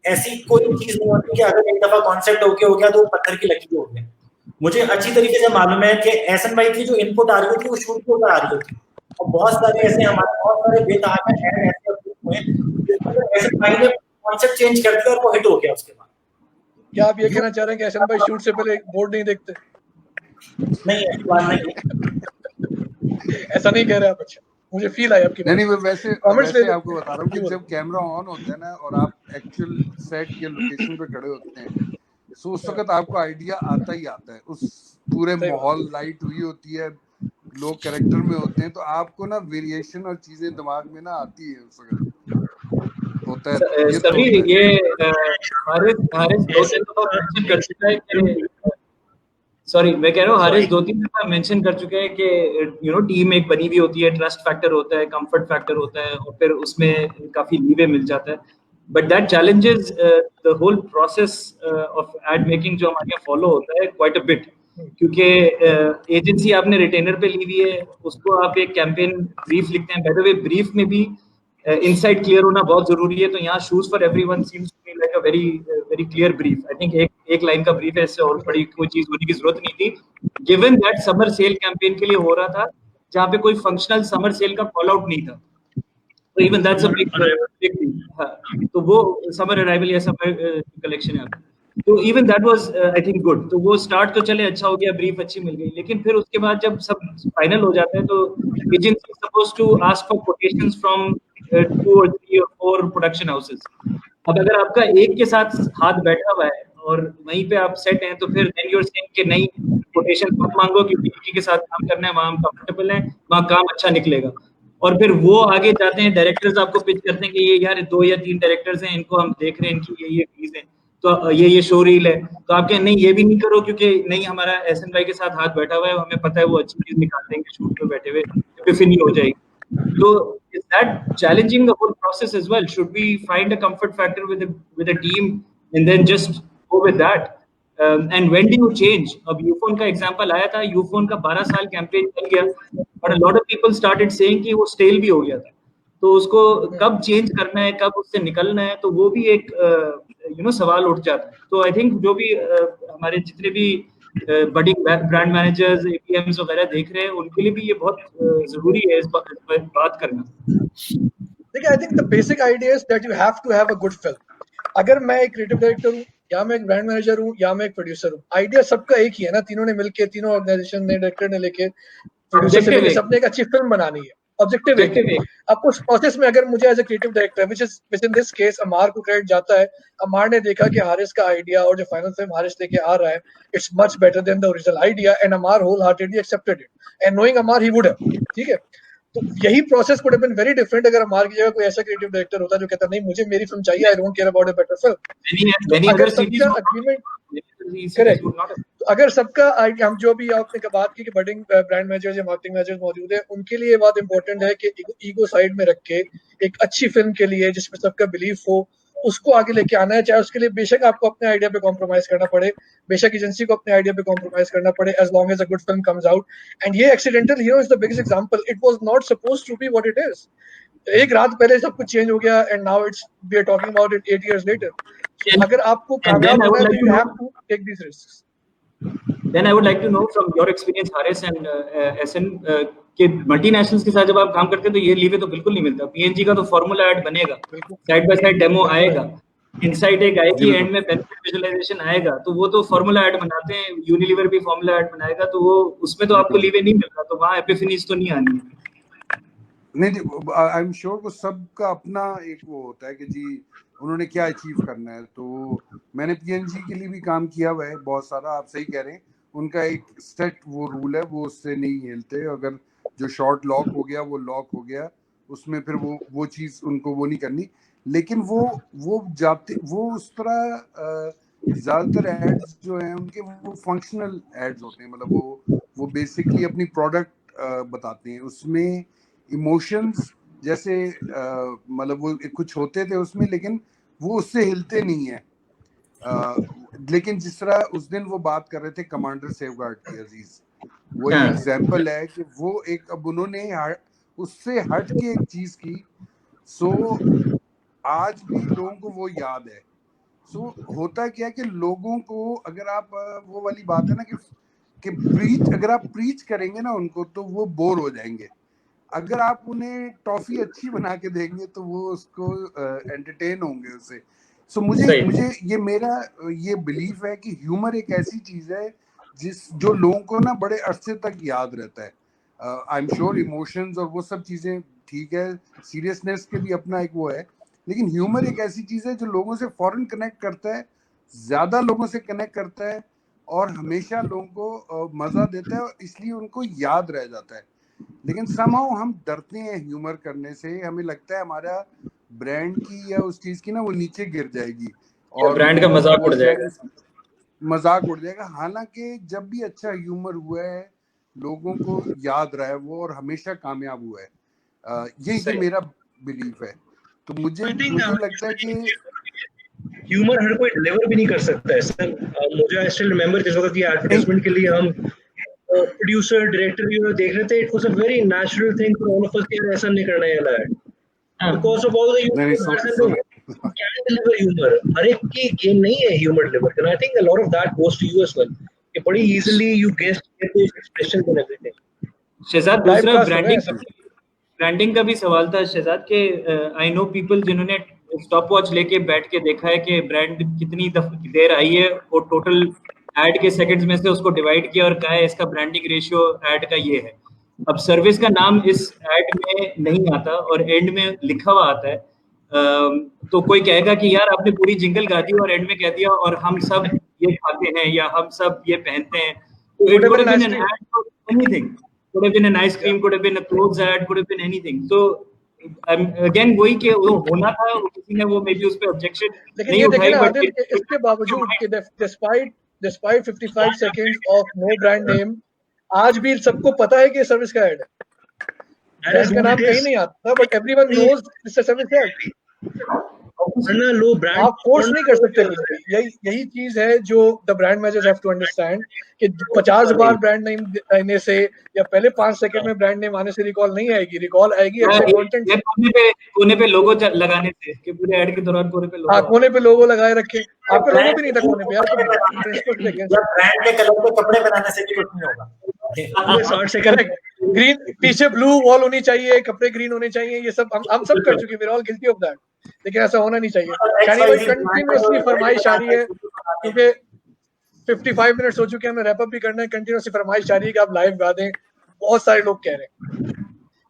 ऐसी कोई चीज नहीं होती कि अगर एक दफा कॉन्सेप्ट ओके हो गया तो पत्थर की लकीर हो गया। मुझे अच्छी तरीके से मालूम है कि एहसन भाई की जो इनपुट आ रही होती है वो शूट के ऊपर आ रही होती है। और बहुत सारे ऐसे हमारे बहुत सारे बेतहाशा ऐड ऐसे हुए जिसमें एहसन भाई ने कॉन्सेप्ट चेंज कर दिया और वो हिट हो गया उसके बाद।
क्या आप ये कहना चाह रहे हैं कि एहसन भाई शूट से पहले बोर्ड नहीं देखते?
नहीं ऐसी बात नहीं,
ऐसा नहीं कह रहे आप। अच्छा, मुझे फील आया आपकी।
नहीं वैसे आपको बता रहा हूँ कि जब कैमरा ऑन होता है ना और आप एक्चुअल सेट के लोकेशन पे खड़े होते हैं तो उस वक्त आपको आइडिया आता ही आता है। उस पूरे माहौल लाइट हुई होती है, लोग कैरेक्टर में होते हैं, तो आपको ना वेरिएशन और चीजें दिमाग में ना आती है उस वक्त होता है।
सभी ये हारिस 2-3 दफा मेंशन कर चुका है कि सॉरी मैं कह रहा हूँ हारिस 2-3 दफा मेंशन कर चुके हैं कि यू नो टीम एक बनी हुई होती है, ट्रस्ट फैक्टर होता है, कंफर्ट फैक्टर होता है और फिर उसमें काफी लीवे मिल जाता है। But that challenges the whole process of ad making जो हमारे यहाँ फॉलो होता है क्वाइट अ बिट, क्योंकि एजेंसी आपने रिटेनर पे ली हुई है, उसको आप एक कैंपेन ब्रीफ लिखते हैं। बाय द वे ब्रीफ में भी इनसाइट क्लियर होना बहुत जरूरी है। तो यहाँ shoes for everyone seems to be like a very clear brief. I think एक लाइन का ब्रीफ है, इससे और बड़ी कोई चीज होने की जरूरत नहीं थी, given that summer sale campaign के लिए हो रहा था जहाँ पे कोई फंक्शनल समर सेल का कॉल आउट नहीं था। तो even that's a big thing. तो वो समर अराइवल या समर कलेक्शन है, तो even that was I think good. तो वो स्टार्ट तो चले अच्छा हो गया, ब्रीफ अच्छी मिल गई, लेकिन फिर उसके बाद जब सब फाइनल हो जाता है तो agency suppose to ask for quotations from 2 or 3 or 4 production houses. अब अगर आपका एक के साथ हाथ बैठा हुआ है और वहीं पे आप सेट हैं, तो फिर देन यू आर सेइंग कि नहीं, कोटेशन मत मांगो क्योंकि किसी के साथ काम करना है, वहाँ हम कंफर्टेबल हैं, वहाँ काम अच्छा निकलेगा। और फिर वो आगे जाते हैं, डायरेक्टर्स आपको पिच करते हैं कि ये यार 2 या 3 डायरेक्टर्स हैं, इनको हम देख रहे हैं, इनकी ये फीस है, तो ये शो रील है, तो आप कहें नहीं ये भी नहीं करो क्योंकि नहीं हमारा एसएन भाई के साथ हाथ बैठा हुआ है, हमें पता है वो अच्छी चीज निकाल देंगे शूट पे बैठे हुए, एपिफनी हो जाएगी। So is that challenging the whole process as well? Should we find a comfort factor with a team and then just go with that? And when do you change? अब यूफोन का example आया था, यूफोन का 12 साल campaign चल गया, but a lot of people started saying कि वो स्टेल भी हो गया था, तो उसको कब चेंज करना है, कब उससे निकलना है, तो वो भी एक सवाल उठ जाता है। तो आई थिंक जो भी हमारे जितने भी बडिंग ब्रांड मैनेजर्स, एपीएम्स वगैरह देख रहे हैं, उनके लिए भी ये बहुत जरूरी है इस बात करना।
देखिए, I think the basic idea is that you have to have a good film. अगर मैं एक क्रिएटिव डायरेक्टर हूँ, या मैं एक ब्रांड मैनेजर हूँ, या मैं एक प्रोड्यूसर हूँ, आइडिया सबका एक ही है ना, तीनों ने मिलके, तीनों ऑर्गेनाइजेशन ने, डायरेक्टर ने लेके, प्रोड्यूसर से लेके, सबने एक अच्छी फिल्म बनानी है। ऑब्जेक्टिव है। अब उस प्रोसेस में अगर मुझे as a creative director, which in this case Amar को क्रेडिट जाता है, अमार ने देखा कि हारिस का आइडिया और जो फाइनल फिल्म हारिस लेके आ रहा है, it's much better than the original idea, and Ammar wholeheartedly accepted it, and knowing Ammar he would have, ठीक है। तो यही process could have been very different अगर अमार की जगह कोई ऐसा क्रिएटिव डायरेक्टर होता जो कहता नहीं मुझे मेरी फिल्म चाहिए, I don't care about a better film. अगर सबका एग्रीमेंट करेक्ट, अगर सबका हम जो भी आपने बात की कि बडिंग ब्रांड मैनेजर्स या मार्केटिंग मैनेजर्स मौजूद है, उनके लिए ये बात इंपॉर्टेंट है कि ईगो साइड में रख के एक अच्छी फिल्म के लिए जिसमें सबका बिलीफ हो, उसको आगे लेके आना है। चाहे उसके लिए बेशक आपको अपने आइडिया पे कॉम्प्रोमाइज करना पड़े, बेशक एजेंसी को अपने आइडिया पे कॉम्प्रोमाइज करना पड़े, as long as a good film comes out. And ये accidental hero is the biggest example. It was not supposed to be what it is. एक रात पहले सब कुछ चेंज हो गया, and now it's we are talking about it 8 years later. So अगर आपको कामयाब होना है तो you have to take these risks.
Then I would like to know from your experience, Haris and SN, कि मल्टीनेशनल्स के साथ जब आप काम करते हैं तो ये लीवे तो बिल्कुल नहीं मिलता। पीएनजी का तो फॉर्मूला ऐड बनेगा, साइड बाय साइड डेमो आएगा, इनसाइट एक आएगी, एंड में बेनिफिट विजुअलाइजेशन आएगा, तो वो तो फॉर्मूला ऐड बनाते हैं। यूनिलीवर भी फॉर्मूला ऐड बनाएगा, तो वो उसमें तो आपको लीवे नहीं मिलता, तो वहाँ एपिफनीज तो नहीं आनी।
नहीं, आई एम श्योर वो सबका अपना एक वो होता है कि जी उन्होंने क्या अचीव करना है। तो मैंने पीएनजी के लिए भी काम किया हुआ है बहुत सारा, आप सही कह रहे हैं। उनका एक सेट वो रूल है, वो उससे नहीं हिलते। अगर जो शॉर्ट लॉक हो गया वो लॉक हो गया, उसमें फिर वो चीज़ उनको वो नहीं करनी। लेकिन वो जाते वो उस तरह ज़्यादातर एड्स जो हैं उनके वो फंक्शनल एड्स होते हैं, मतलब वो बेसिकली अपनी प्रोडक्ट बताते हैं। उसमें इमोशंस जैसे मतलब वो कुछ होते थे उसमें, लेकिन वो उससे हिलते नहीं है। लेकिन जिस तरह उस दिन वो बात कर रहे थे कमांडर सेफगार्ड की, अजीज वो एक एग्जांपल है कि वो एक, अब उन्होंने उससे हट के एक चीज की, सो आज भी लोगों को वो याद है। सो होता क्या है कि लोगों को, अगर आप वो वाली बात है ना कि अगर आप प्रीच करेंगे ना उनको, तो वो बोर हो जाएंगे। अगर आप उन्हें टॉफी अच्छी बना के देंगे तो वो उसको एंटरटेन होंगे उससे। सो मुझे ये मेरा ये बिलीफ है कि ह्यूमर एक ऐसी चीज है जो लोगों को ना बड़े अरसे तक याद रहता है। आई एम श्योर इमोशंस और वो सब चीजें ठीक है, सीरियसनेस के भी अपना एक वो है, लेकिन ह्यूमर एक ऐसी चीज है जो लोगों से फौरन कनेक्ट करता है, ज्यादा लोगों से कनेक्ट करता है, और हमेशा लोगों को मजा देता है, इसलिए उनको याद रह जाता है। लेकिन समहाउ हम डरते हैं ह्यूमर करने से, हमें लगता है हमारा ब्रांड की या उस चीज की ना वो नीचे गिर जाएगी और
ब्रांड का मजाक उड़ जाएगा। हालांकि जब भी अच्छा ह्यूमर हुआ है लोगों को याद रहा है वो, और हमेशा कामयाब हुआ है। यही मेरा बिलीफ है। तो मुझे लगता है कि
ह्यूमर हर कोई डिलीवर भी नहीं कर सकता है सर। मुझे आई स्टिल रिमेंबर जिस वक्त ये एडवर्टाइजमेंट के लिए हम प्रोड्यूसर डायरेक्टर भी देख रहे थे, it was a very natural thing for all of us कि ऐसा नहीं करना है यार, because of all the humour can deliver humour. हर एक की गेम नहीं है ह्यूमर डिलीवर करना। I think a lot of that goes to you as well, कि बड़ी easily you get those expressions and everything.
Shahzad, दूसरा ब्रांडिंग का भी सवाल था शहजाद के। आई नो पीपल जिन्होंने स्टॉप वॉच लेके बैठ के देखा है कि ब्रांड कितनी देर आई है, और टोटल ऐड के सेकंड्स में से उसको डिवाइड किया और कहा है इसका ब्रांडिंग रेशियो ऐड का ये है। अब सर्विस का नाम इस एड में नहीं आता और एंड में लिखा हुआ आता है, तो कोई कहेगा कि यार आपने पूरी जिंगल गा दी और एंड में कह दिया और हम सब ये खाते हैं या हम सब ये पहनते हैं, तो it would have been an ad for anything, could have been an ice cream, could have been a clothes ad, could have been anything. So again वही कि वो होना था, किसी ने वो maybe उस पे objection
लेकिन
नहीं
ये
उठाई,
देखिए ना
but
आदिल, इसके बावजूद कि despite 55 seconds of no brand name, आज भी सबको पता है कि ये सर्विस का एड है। इसका नाम कहीं नहीं आता, but everyone knows this is service ad.
वरना लो ब्रांड
आप फोर्स नहीं कर सकते कुछ भी। यही चीज है जो the brand managers have to understand कि 50 बार ब्रांड नेम आने से या पहले 5 सेकंड में ब्रांड नेम आने से रिकॉल नहीं आएगी, रिकॉल आएगी अच्छे कंटेंट से।
कोने पे लोगो लगाने से कि पूरे ऐड के दौरान कोने पे लोगो,
हाँ कोने पे लोगो लगाए रखे, आपका लोगो भी नहीं था कोने पे यार, प्रिंसिपल के अगेंस्ट
ब्रांड के कलर के कपड़े बनाने से भी कुछ नहीं होगा।
60 सेकंड
ग्रीन पीछे ब्लू वॉल होनी चाहिए, कपड़े ग्रीन होने चाहिए, ये सब हम सब कर चुके, we are all guilty of that, लेकिन ऐसा होना नहीं चाहिए। शानी भाई कंटिन्यूअसली फरमाइश आ रही है क्योंकि 55 मिनट्स हो चुके हैं, हमें रैप अप भी करना है, कंटिन्यूअसली फरमाइश आ रही है कि आप लाइव गा दें। बहुत सारे लोग कह रहे हैं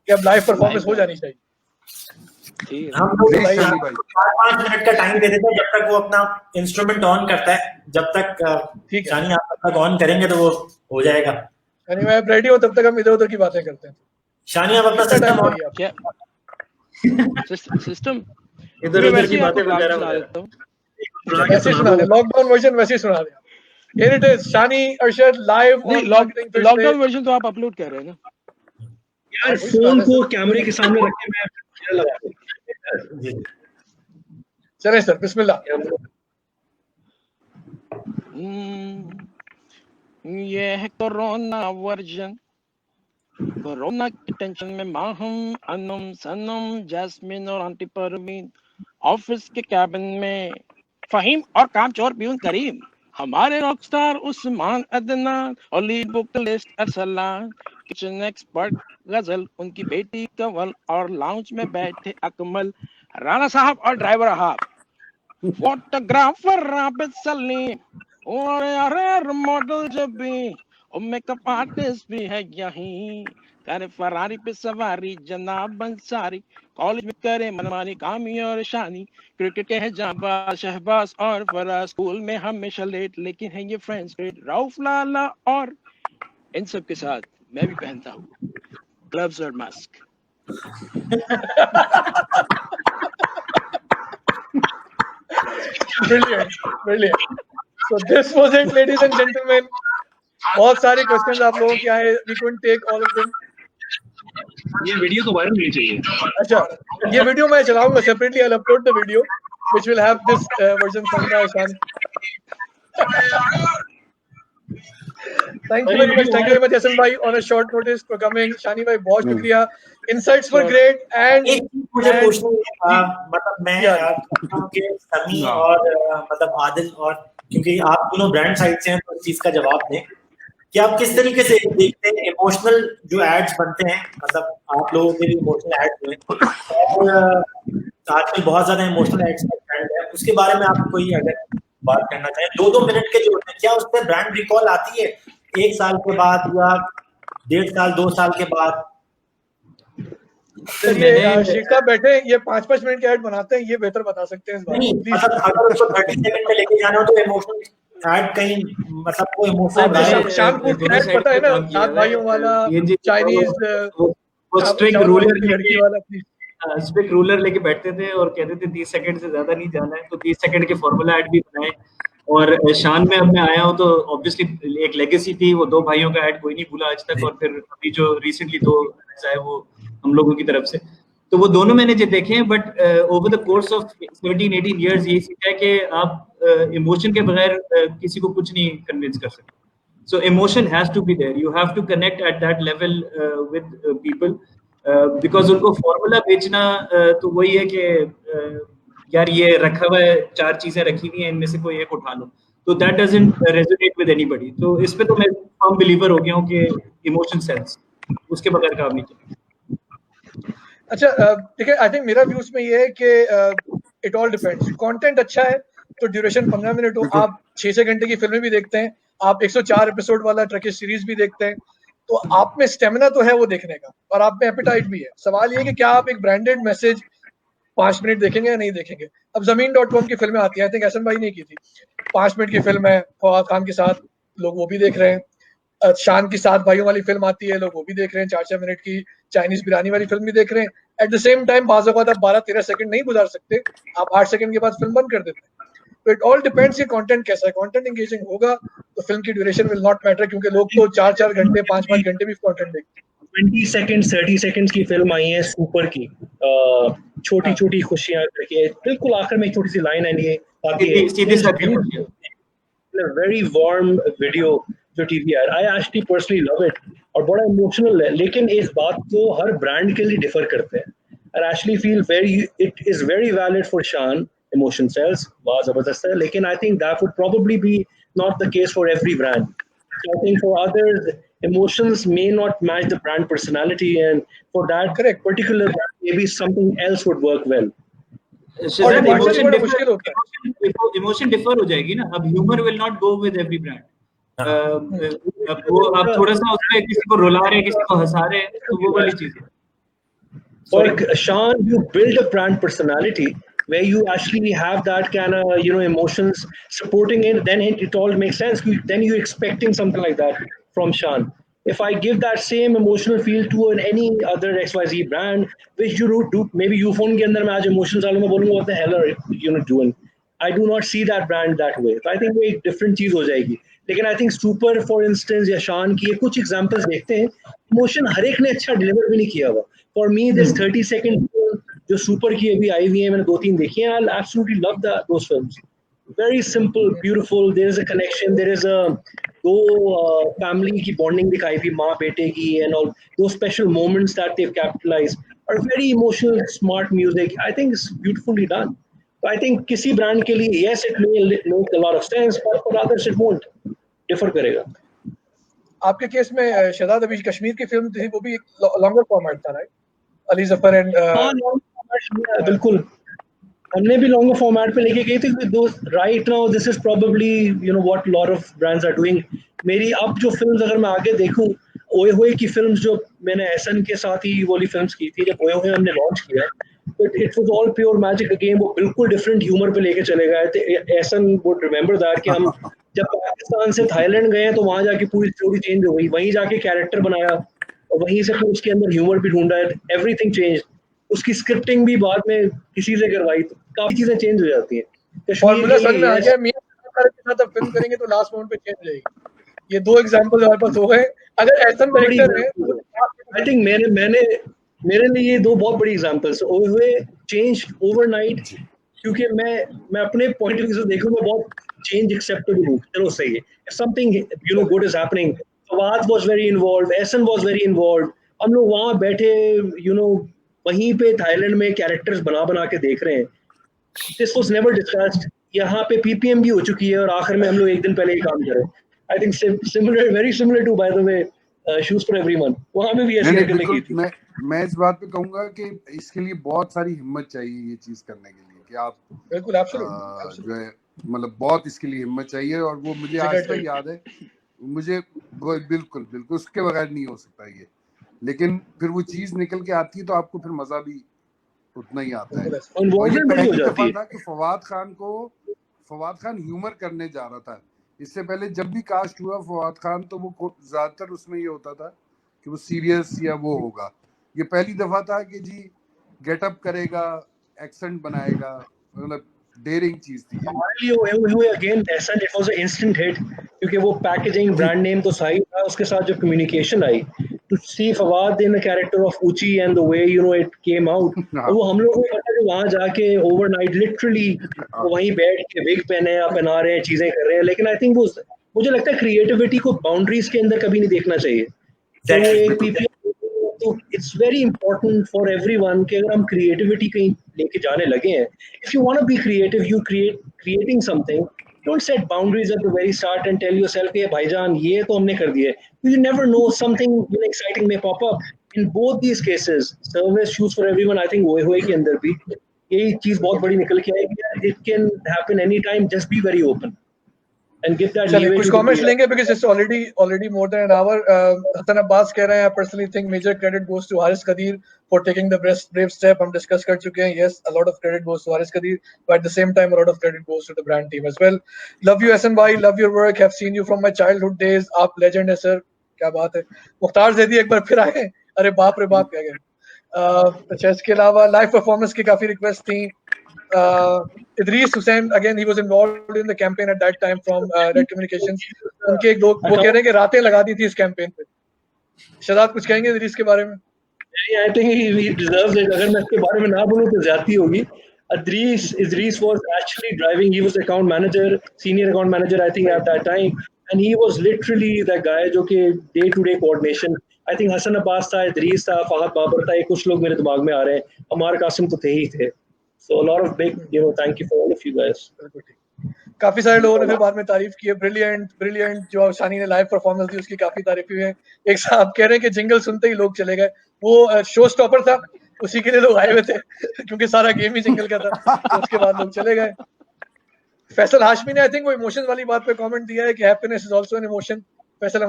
कि अब लाइव परफॉर्मेंस हो जानी चाहिए।
हम लोग 4-5 मिनट का टाइम दे देते हैं जब तक वो अपना इंस्ट्रूमेंट ऑन करता है, जब तक
ठीक है
शानी आप तब तक ऑन करेंगे तो वो हो जाएगा।
यानी मैं रेडी हूं, तब तक हम इधर उधर की बातें करते हैं।
शानी आप अपना सिस्टम ऑन
क्या सिस्टम
इधर उधर की बातें वगैरह
वैसे ही सुना दे, लॉकडाउन वर्जन वैसे ही सुना दे। Here it is, Shani Arshad live on Marketing Thursday।
Lockdown version तो आप अपलोड कर रहे हैं ना
यार, फोन को कैमरे के सामने रख के मैं लगा।
चले सर, बिस्मिल्लाह।
ये है कोरोना वर्जन, कोरोना की टेंशन में माहम अनम सनम जैस्मिन और आंटी परवीन, ऑफिस के कैबिन में फहीम और कामचोर प्यून करीम, हमारे रॉकस्टार उस्मान अदनान और lead vocalist Arsalan, kitchen expert गजल, उनकी बेटी कंवल और लाउंज में बैठे अकमल, राणा साहब और ड्राइवर अहाब, फोटोग्राफर राबित सलीम और यार मॉडल जब भी और मेकअप आर्टिस्ट भी है यहीं, करे फरारी पे सवारी जनाब अंसारी, कॉलेज में करे मनमानी कामी और शानी, क्रिकेट के है जाबाज शहबाज और फराज, स्कूल में हमेशा लेट लेकिन है ये फ्रेंड्स ग्रेट, राउफ लाला और इन सब के साथ मैं भी पहनता हूँ ग्लव्स और mask.
Brilliant. So this was it, ladies and gentlemen. बहुत सारे क्वेश्चंस आप लोगों के आए, we couldn't take all of them.
ये वीडियो तो वायरल होनी चाहिए।
अच्छा, ये वीडियो मैं चलाऊंगा separately, I'll upload the video which will have this version sung by Shani. Thank you very much Yasin bhai on a short notice for coming. Shani bhai बहुत शुक्रिया, insights were great and
मुझे पूछना मतलब मैं आपके समी और मतलब आदिल, और क्योंकि आप दोनों ब्रांड साइड से हैं तो इस चीज का जवाब दें कि आप किस तरीके से देखते हैं इमोशनल जो एड्स बनते हैं, मतलब आप लोगों के भी इमोशनल एड्स हुए और आजकल बहुत ज्यादा इमोशनल एड्स का ट्रेंड है, उसके बारे में आप कोई अगर बात करना चाहें, 2-2 मिनट के जो होते हैं, क्या उससे ब्रांड रिकॉल आती है 1 साल के बाद या 1.5 साल 2 साल के बाद?
शेख साहब बैठे, ये 5-5 मिनट के ऐड बनाते हैं, ये बेहतर बता सकते हैं इस बारे में।
मतलब अगर उसको 30 सेकंड में लेके जाना हो तो इमोशनल ऐड कहीं मतलब वो इमोशनल
शान फूड का ऐड पता है ना, 7 भाइयों वाला, चाइनीज
वो स्ट्रिक्ट रूलर
लड़की वाला,
स्ट्रिक्ट रूलर लेके बैठते थे और कहते थे 30 सेकंड से ज्यादा नहीं जाना है, तो 30 सेकंड के फॉर्मूला ऐड भी बनाए। और शान में अब मैं आया हूँ तो ऑब्वियसली एक लेगेसी थी, वो 2 भाइयों का ऐड कोई नहीं भूला आज तक, और फिर अभी जो रिसेंटली 2 आए वो हम लोगों की तरफ से, तो वो दोनों मैंने जो देखे हैं। But over the course of 17-18 years ये सीखा है कि आप इमोशन के बगैर किसी को कुछ नहीं कन्विंस कर सकते। So emotion has to be there. You have to connect at that level with people because उनको फॉर्मूला बेचना तो वही है कि यार ये रखा हुआ है, 4 चीजें रखी हुई हैं, इनमें से कोई एक उठा लो, तो that doesn't resonate with anybody. तो इस पे तो मैं फर्म बिलीवर हो गया हूँ कि इमोशन सेल्स, उसके बगैर काम नहीं चलेगा।
अच्छा ठीक है, आई थिंक मेरा व्यूज में ये है कि इट ऑल डिपेंड्स। कंटेंट अच्छा है तो ड्यूरेशन 15 मिनट हो, आप 6 घंटे की फिल्में भी देखते हैं, आप 104 एपिसोड वाला ट्रकिश सीरीज भी देखते हैं, तो आप में स्टेमिना तो है वो देखने का, और आप में एपिटाइट भी है। सवाल ये है कि क्या आप एक ब्रांडेड मैसेज 5 मिनट देखेंगे या नहीं देखेंगे। अब ज़मीन.com की फिल्में आती हैं, आई थिंक एहसन भाई ने की थी, 5 मिनट की फिल्म है फवाद खान के साथ, लोग वो भी देख रहे हैं। शान की 7 भाइयों वाली फिल्म आती है, लोग वो भी देख रहे हैं। 4-4 मिनट की चाइनीज बिरयानी वाली फिल्म भी देख रहे हैं। एट द सेम टाइम बाज़ औक़ात आप 12-13 सेकंड नहीं गुजार सकते, आप 8 सेकंड के बाद फिल्म बंद कर देते हैं। तो इट ऑल डिपेंड्स कि कंटेंट कैसा है। कंटेंट एंगेजिंग होगा तो फिल्म की ड्यूरेशन विल नॉट मैटर, क्योंकि लोग तो 4-4 घंटे 5-5 घंटे भी कंटेंट देखते हैं।
20 सेकंड 30 सेकंड्स की फिल्म आई है सुपर की, छोटी छोटी खुशियां करके, बिल्कुल आखिर में एक छोटी सी लाइन आती है,
सीधी सादी खुशियां,
वेरी वार्म वीडियो जो टीवी है। I actually personally love it, और बड़ा इमोशनल है। लेकिन इस बात को हर ब्रांड के लिए डिफर करते हैं। I actually feel very it is very valid for शान, इमोशन सेल्स बहुत जबरदस्त है, लेकिन I think that would probably be not the case for every brand. I think for others, emotions may not match the brand personality, and for that
Correct.
particular brand, maybe something else would work well.
और emotion बड़ा मुश्किल होता है।
Emotion differ हो जाएगी ना। अब humour will not go with every brand. अब वो आप थोड़ा सा उसमें किसी को रुला रहे हैं, किसी को हंसा रहे हैं, तो वो वाली चीज है।
For Sean, you build a brand personality where you actually have that kind of emotions supporting it. Then it all makes sense. Then you're expecting something like that from Sean. If I give that same emotional feel to any other XYZ brand, which you do, maybe you phone के अंदर मैं आज emotions डालूँ, मैं बोलूँगा what the hell are you doing? I do not see that brand that way. So I think वो एक different चीज हो जाएगी। लेकिन I think Super, for instance, या Sean की कुछ examples देखते हैं, emotion हर एक ने अच्छा deliver भी नहीं किया हुआ। For me, this 30-second जो Super की अभी आई हुई है, मैंने 2-3 देखी हैं, I'll absolutely love those films. Very simple, beautiful. There is a connection. There is a family की bonding दिखाई थी, माँ बेटे की, and all those special moments that they've capitalized are very emotional, smart music. I think it's beautifully done. So I think किसी brand के लिए yes, it may make a lot of sense, but for others it won't. Differ करेगा।
आपके case में शहजाद अभी कश्मीर की film थी, वो भी लॉन्गर फॉर्मेट था, राइट? अली जफर एंड
बिल्कुल, हमने भी लॉन्गर फॉर्मेट पे लेके गई थी। दोस्त right now this is probably what lot of brands are doing. मेरी अब जो फिल्म्स अगर मैं आगे देखूं, ओए होए की फिल्म्स जो मैंने एहसन के साथ ही वाली फिल्म्स की थी, जब ओए होए हमने लॉन्च किया, it was all pure magic again. वो बिल्कुल डिफरेंट ह्यूमर पे लेके चले गए थे। एहसन वुड रिमेंबर दैट कि हम जब पाकिस्तान से थाईलैंड गए तो वहां जाके पूरी स्टोरी चेंज हो गई, वहीं जाके कैरेक्टर बनाया और वहीं से फिर उसके अंदर ह्यूमर भी ढूंढा है, एवरीथिंग चेंज। उसकी स्क्रिप्टिंग भी बाद में किसी से करवाई, तो काफी चीजें चेंज हो जाती हैं।
और मुझे समझ में आ गया मियां के साथ अब फिल्म करेंगे तो लास्ट मोमेंट पे चेंज हो जाएगी। ये 2 एग्जांपल हमारे पास हो गए। अगर एहसन डायरेक्टर है,
आई थिंक मेरे लिए ये 2 बहुत बड़ी एग्जांपल्स ओए हुए चेंज ओवरनाइट, क्योंकि मैं अपने पॉइंट ऑफ व्यू से देखूं, मैं बहुत चेंज एक्सेप्टेबल हूं। चलो सही है, something good is happening. Fawad was very involved, Ehsan was very involved. हम लोग वहां बैठे वहीं पे थाईलैंड में कैरेक्टर्स बना के देख रहे हैं। This was never discussed. यहाँ पे पीपीएम भी हो चुकी है और आखिर में हम लोग एक दिन पहले ही काम कर रहे हैं। I think similar, very similar to by the way shoes for everyone. वहां में भी ऐसी हरकतें की थी।
मैं इस बात पे कहूंगा कि इसके लिए बहुत सारी हिम्मत चाहिए ये चीज करने के लिए, कि आप
बिल्कुल एब्सोल्युटली
जो है मतलब बहुत इसके लिए हिम्मत चाहिए। और वो मुझे आज तक याद है, मुझे बिल्कुल उसके बगैर नहीं हो सकता ये। लेकिन फिर वो चीज निकल के आती है तो आपको फिर मजा भी उतना ही आता है। और ये पहली दफा था कि फवाद खान ह्यूमर करने जा रहा था। इससे पहले जब भी कास्ट हुआ फवाद खान, तो वो ज्यादातर उसमें ये होता था कि वो सीरियस या वो होगा। ये पहली दफा था कि जी गेटअप करेगा, एक्सेंट बनाएगा, मतलब डेयरिंग चीज थी।
Again Ehsan, it was a instant hit, क्योंकि वो पैकेजिंग, ब्रांड नेम तो सही था, उसके साथ जो कम्युनिकेशन आई, to see Fawad in the character of ऊची and the way it came out. और वो हम लोगों को पता है वहां जाके ओवरनाइट लिटरली वहीं बैठ के विग पहना रहे हैं, चीजें कर रहे हैं। लेकिन आई थिंक वो, मुझे लगता है क्रिएटिविटी को बाउंड्रीज के अंदर कभी नहीं देखना चाहिए। तो it's very important for everyone कि अगर हम क्रिएटिविटी कहीं लेके जाने लगे हैं, if you want to be creative, you creating something, don't set boundaries at the very start and tell yourself कि भाईजान ये तो हमने कर दिया है। You never know, something exciting may pop up. In both these cases, service, shoes for everyone, I think ओए के अंदर भी यही चीज बहुत बड़ी निकल के आएगी। It can happen any time, just be very open and give that
चलिए
leeway
कुछ
to the
कमेंट्स
player.
लेंगे because it's already more than an hour. Hasan Abbas कह रहे हैं I personally think major credit goes to Haris Kadir for taking the brave step. हम discuss कर चुके हैं. Yes, a lot of credit goes to Haris Kadir, but at the same time a lot of credit goes to the brand team as well. Love you Hasan bhai, love your work. Have seen you from my childhood days. आप legend है sir. क्या बात है. मुख्तार ज़ैदी एक बार फिर आए. अरे बाप रे बाप क्या गए. अच्छा इसके अलावा लाइव परफॉर्मेंस की काफी रिक्वेस्ट थी. Idris Hussain again he was involved in the campaign at that time from Red Communications. उनके एक लोग वो कह रहे हैं कि रातें लगा दी थी इस कैंपेन पे. शहजाद कुछ कहेंगे इदरीस के बारे में?
I think he deserves it. अगर मैं इसके बारे में ना बोलूं तो ज्यादती होगी. Idris was actually driving. He was account manager, senior account manager, I think at that time, and he was literally the guy जो कि day-to-day coordination. I think Hasan Abbas था, इदरीस था, फहद बाबर था. ये कुछ लोग मेरे दिमाग में आ रहे हैं. अमार कासिम तो थे ही थे. So a lot of big, thank you for all of you guys.
काफी सारे लोगों ने फिर बाद में तारीफ की है. ब्रिलियंट जो शानी ने लाइव परफॉर्मेंस दी उसकी काफी तारीफ हुई है. एक साहब कह रहे हैं कि जिंगल सुनते ही लोग चले गए. वो शो स्टॉपर था, उसी के लिए लोग आए हुए थे क्योंकि सारा गेम ही जिंगल का था. तो उसके बाद लोग चले गए. फैसल हाशमी ने आई थिंक वो इमोशन वाली बात पे कमेंट दिया है कि happiness is also an emotion. Faisal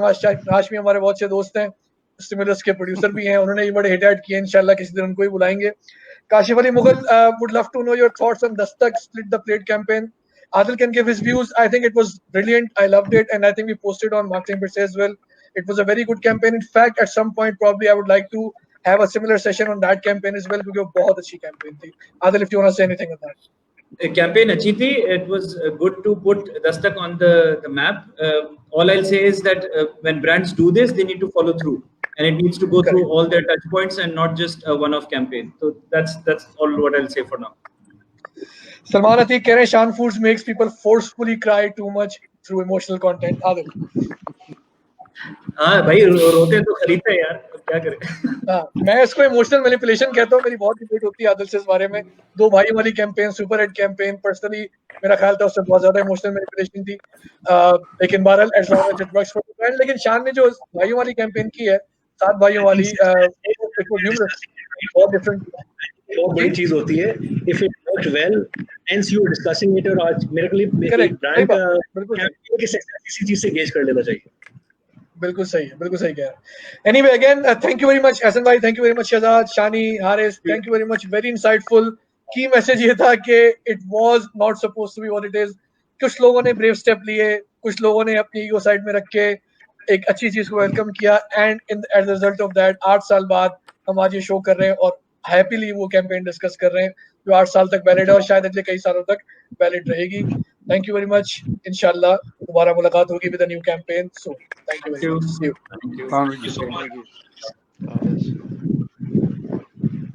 Hashmi हमारे बहुत से दोस्त हैं, स्टिमुलस के प्रोड्यूसर भी हैं. उन्होंने ये बड़े हिट किए. इंशाल्लाह किसी दिन उनको ही बुलाएंगे. Kashif Ali Mughal would love to know your thoughts on Dastak split the plate campaign. Adil can give his views. I think it was brilliant. I loved it, and I think we posted on Marketing Bits as well. It was a very good campaign. In fact, at some point, probably I would like to have a similar session on that campaign as well because वो बहुत अच्छी campaign थी. Adil, if you want to say anything on that.
Campaign अच्छी थी. It was good to put Dastak on the map. All I'll say is that when brands do this, they need to follow through, and it needs to go through all their touch points and not just a one-off campaign. So that's all what I'll say for now.
Salman Atiq कह रहे हैं Shan Foods makes people forcefully cry too much through emotional content. Adil.
हाँ भाई रोते तो खरीदते हैं यार, क्या करें.
हाँ मैं इसको इमोशनल मैनिपुलेशन कहता हूँ. मेरी बहुत डिबेट होती है आदिल से इस बारे में. दो भाई वाली campaign, super hit campaign, personally मेरा ख्याल था उससे बहुत ज्यादा इमोशनल मैनिपुलेशन थी. लेकिन बहरहाल as long as it works for the brand. लेकिन शान ने जो भाइयों वाली कैंपेन की है, 7 भाइयों वाली, इट वाज ह्यूमरस, बहुत डिफरेंट.
बहुत बड़ी चीज होती है. If it worked well, hence you were discussing it. और आज मेरे को ब्रांड का कैंपेन की सक्सेस इसी चीज से गेज कर लेना चाहिए.
बिल्कुल सही है, बिल्कुल सही कह रहे हैं. Anyway again thank you very much Hasan भाई, thank you very much Shahzad, Shani, Haris, thank you very much. Very insightful. Key message ये था कि it was not supposed to be what it is. कुछ लोगों ने ब्रेव स्टेप लिए, कुछ लोगों ने अपनी ईगो साइड में रख के एक अच्छी चीज को वेलकम किया, and as result of that 8 साल बाद हम आज ये शो कर रहे हैं और हैप्पीली वो कैंपेन डिस्कस कर रहे हैं जो 8 साल तक वैलिड है और शायद अगले कई सालों तक वैलिड रहेगी. Thank you very much. इंशाल्लाह दोबारा मुलाकात होगी with a new campaign. So thank you very much.
Thank you so much.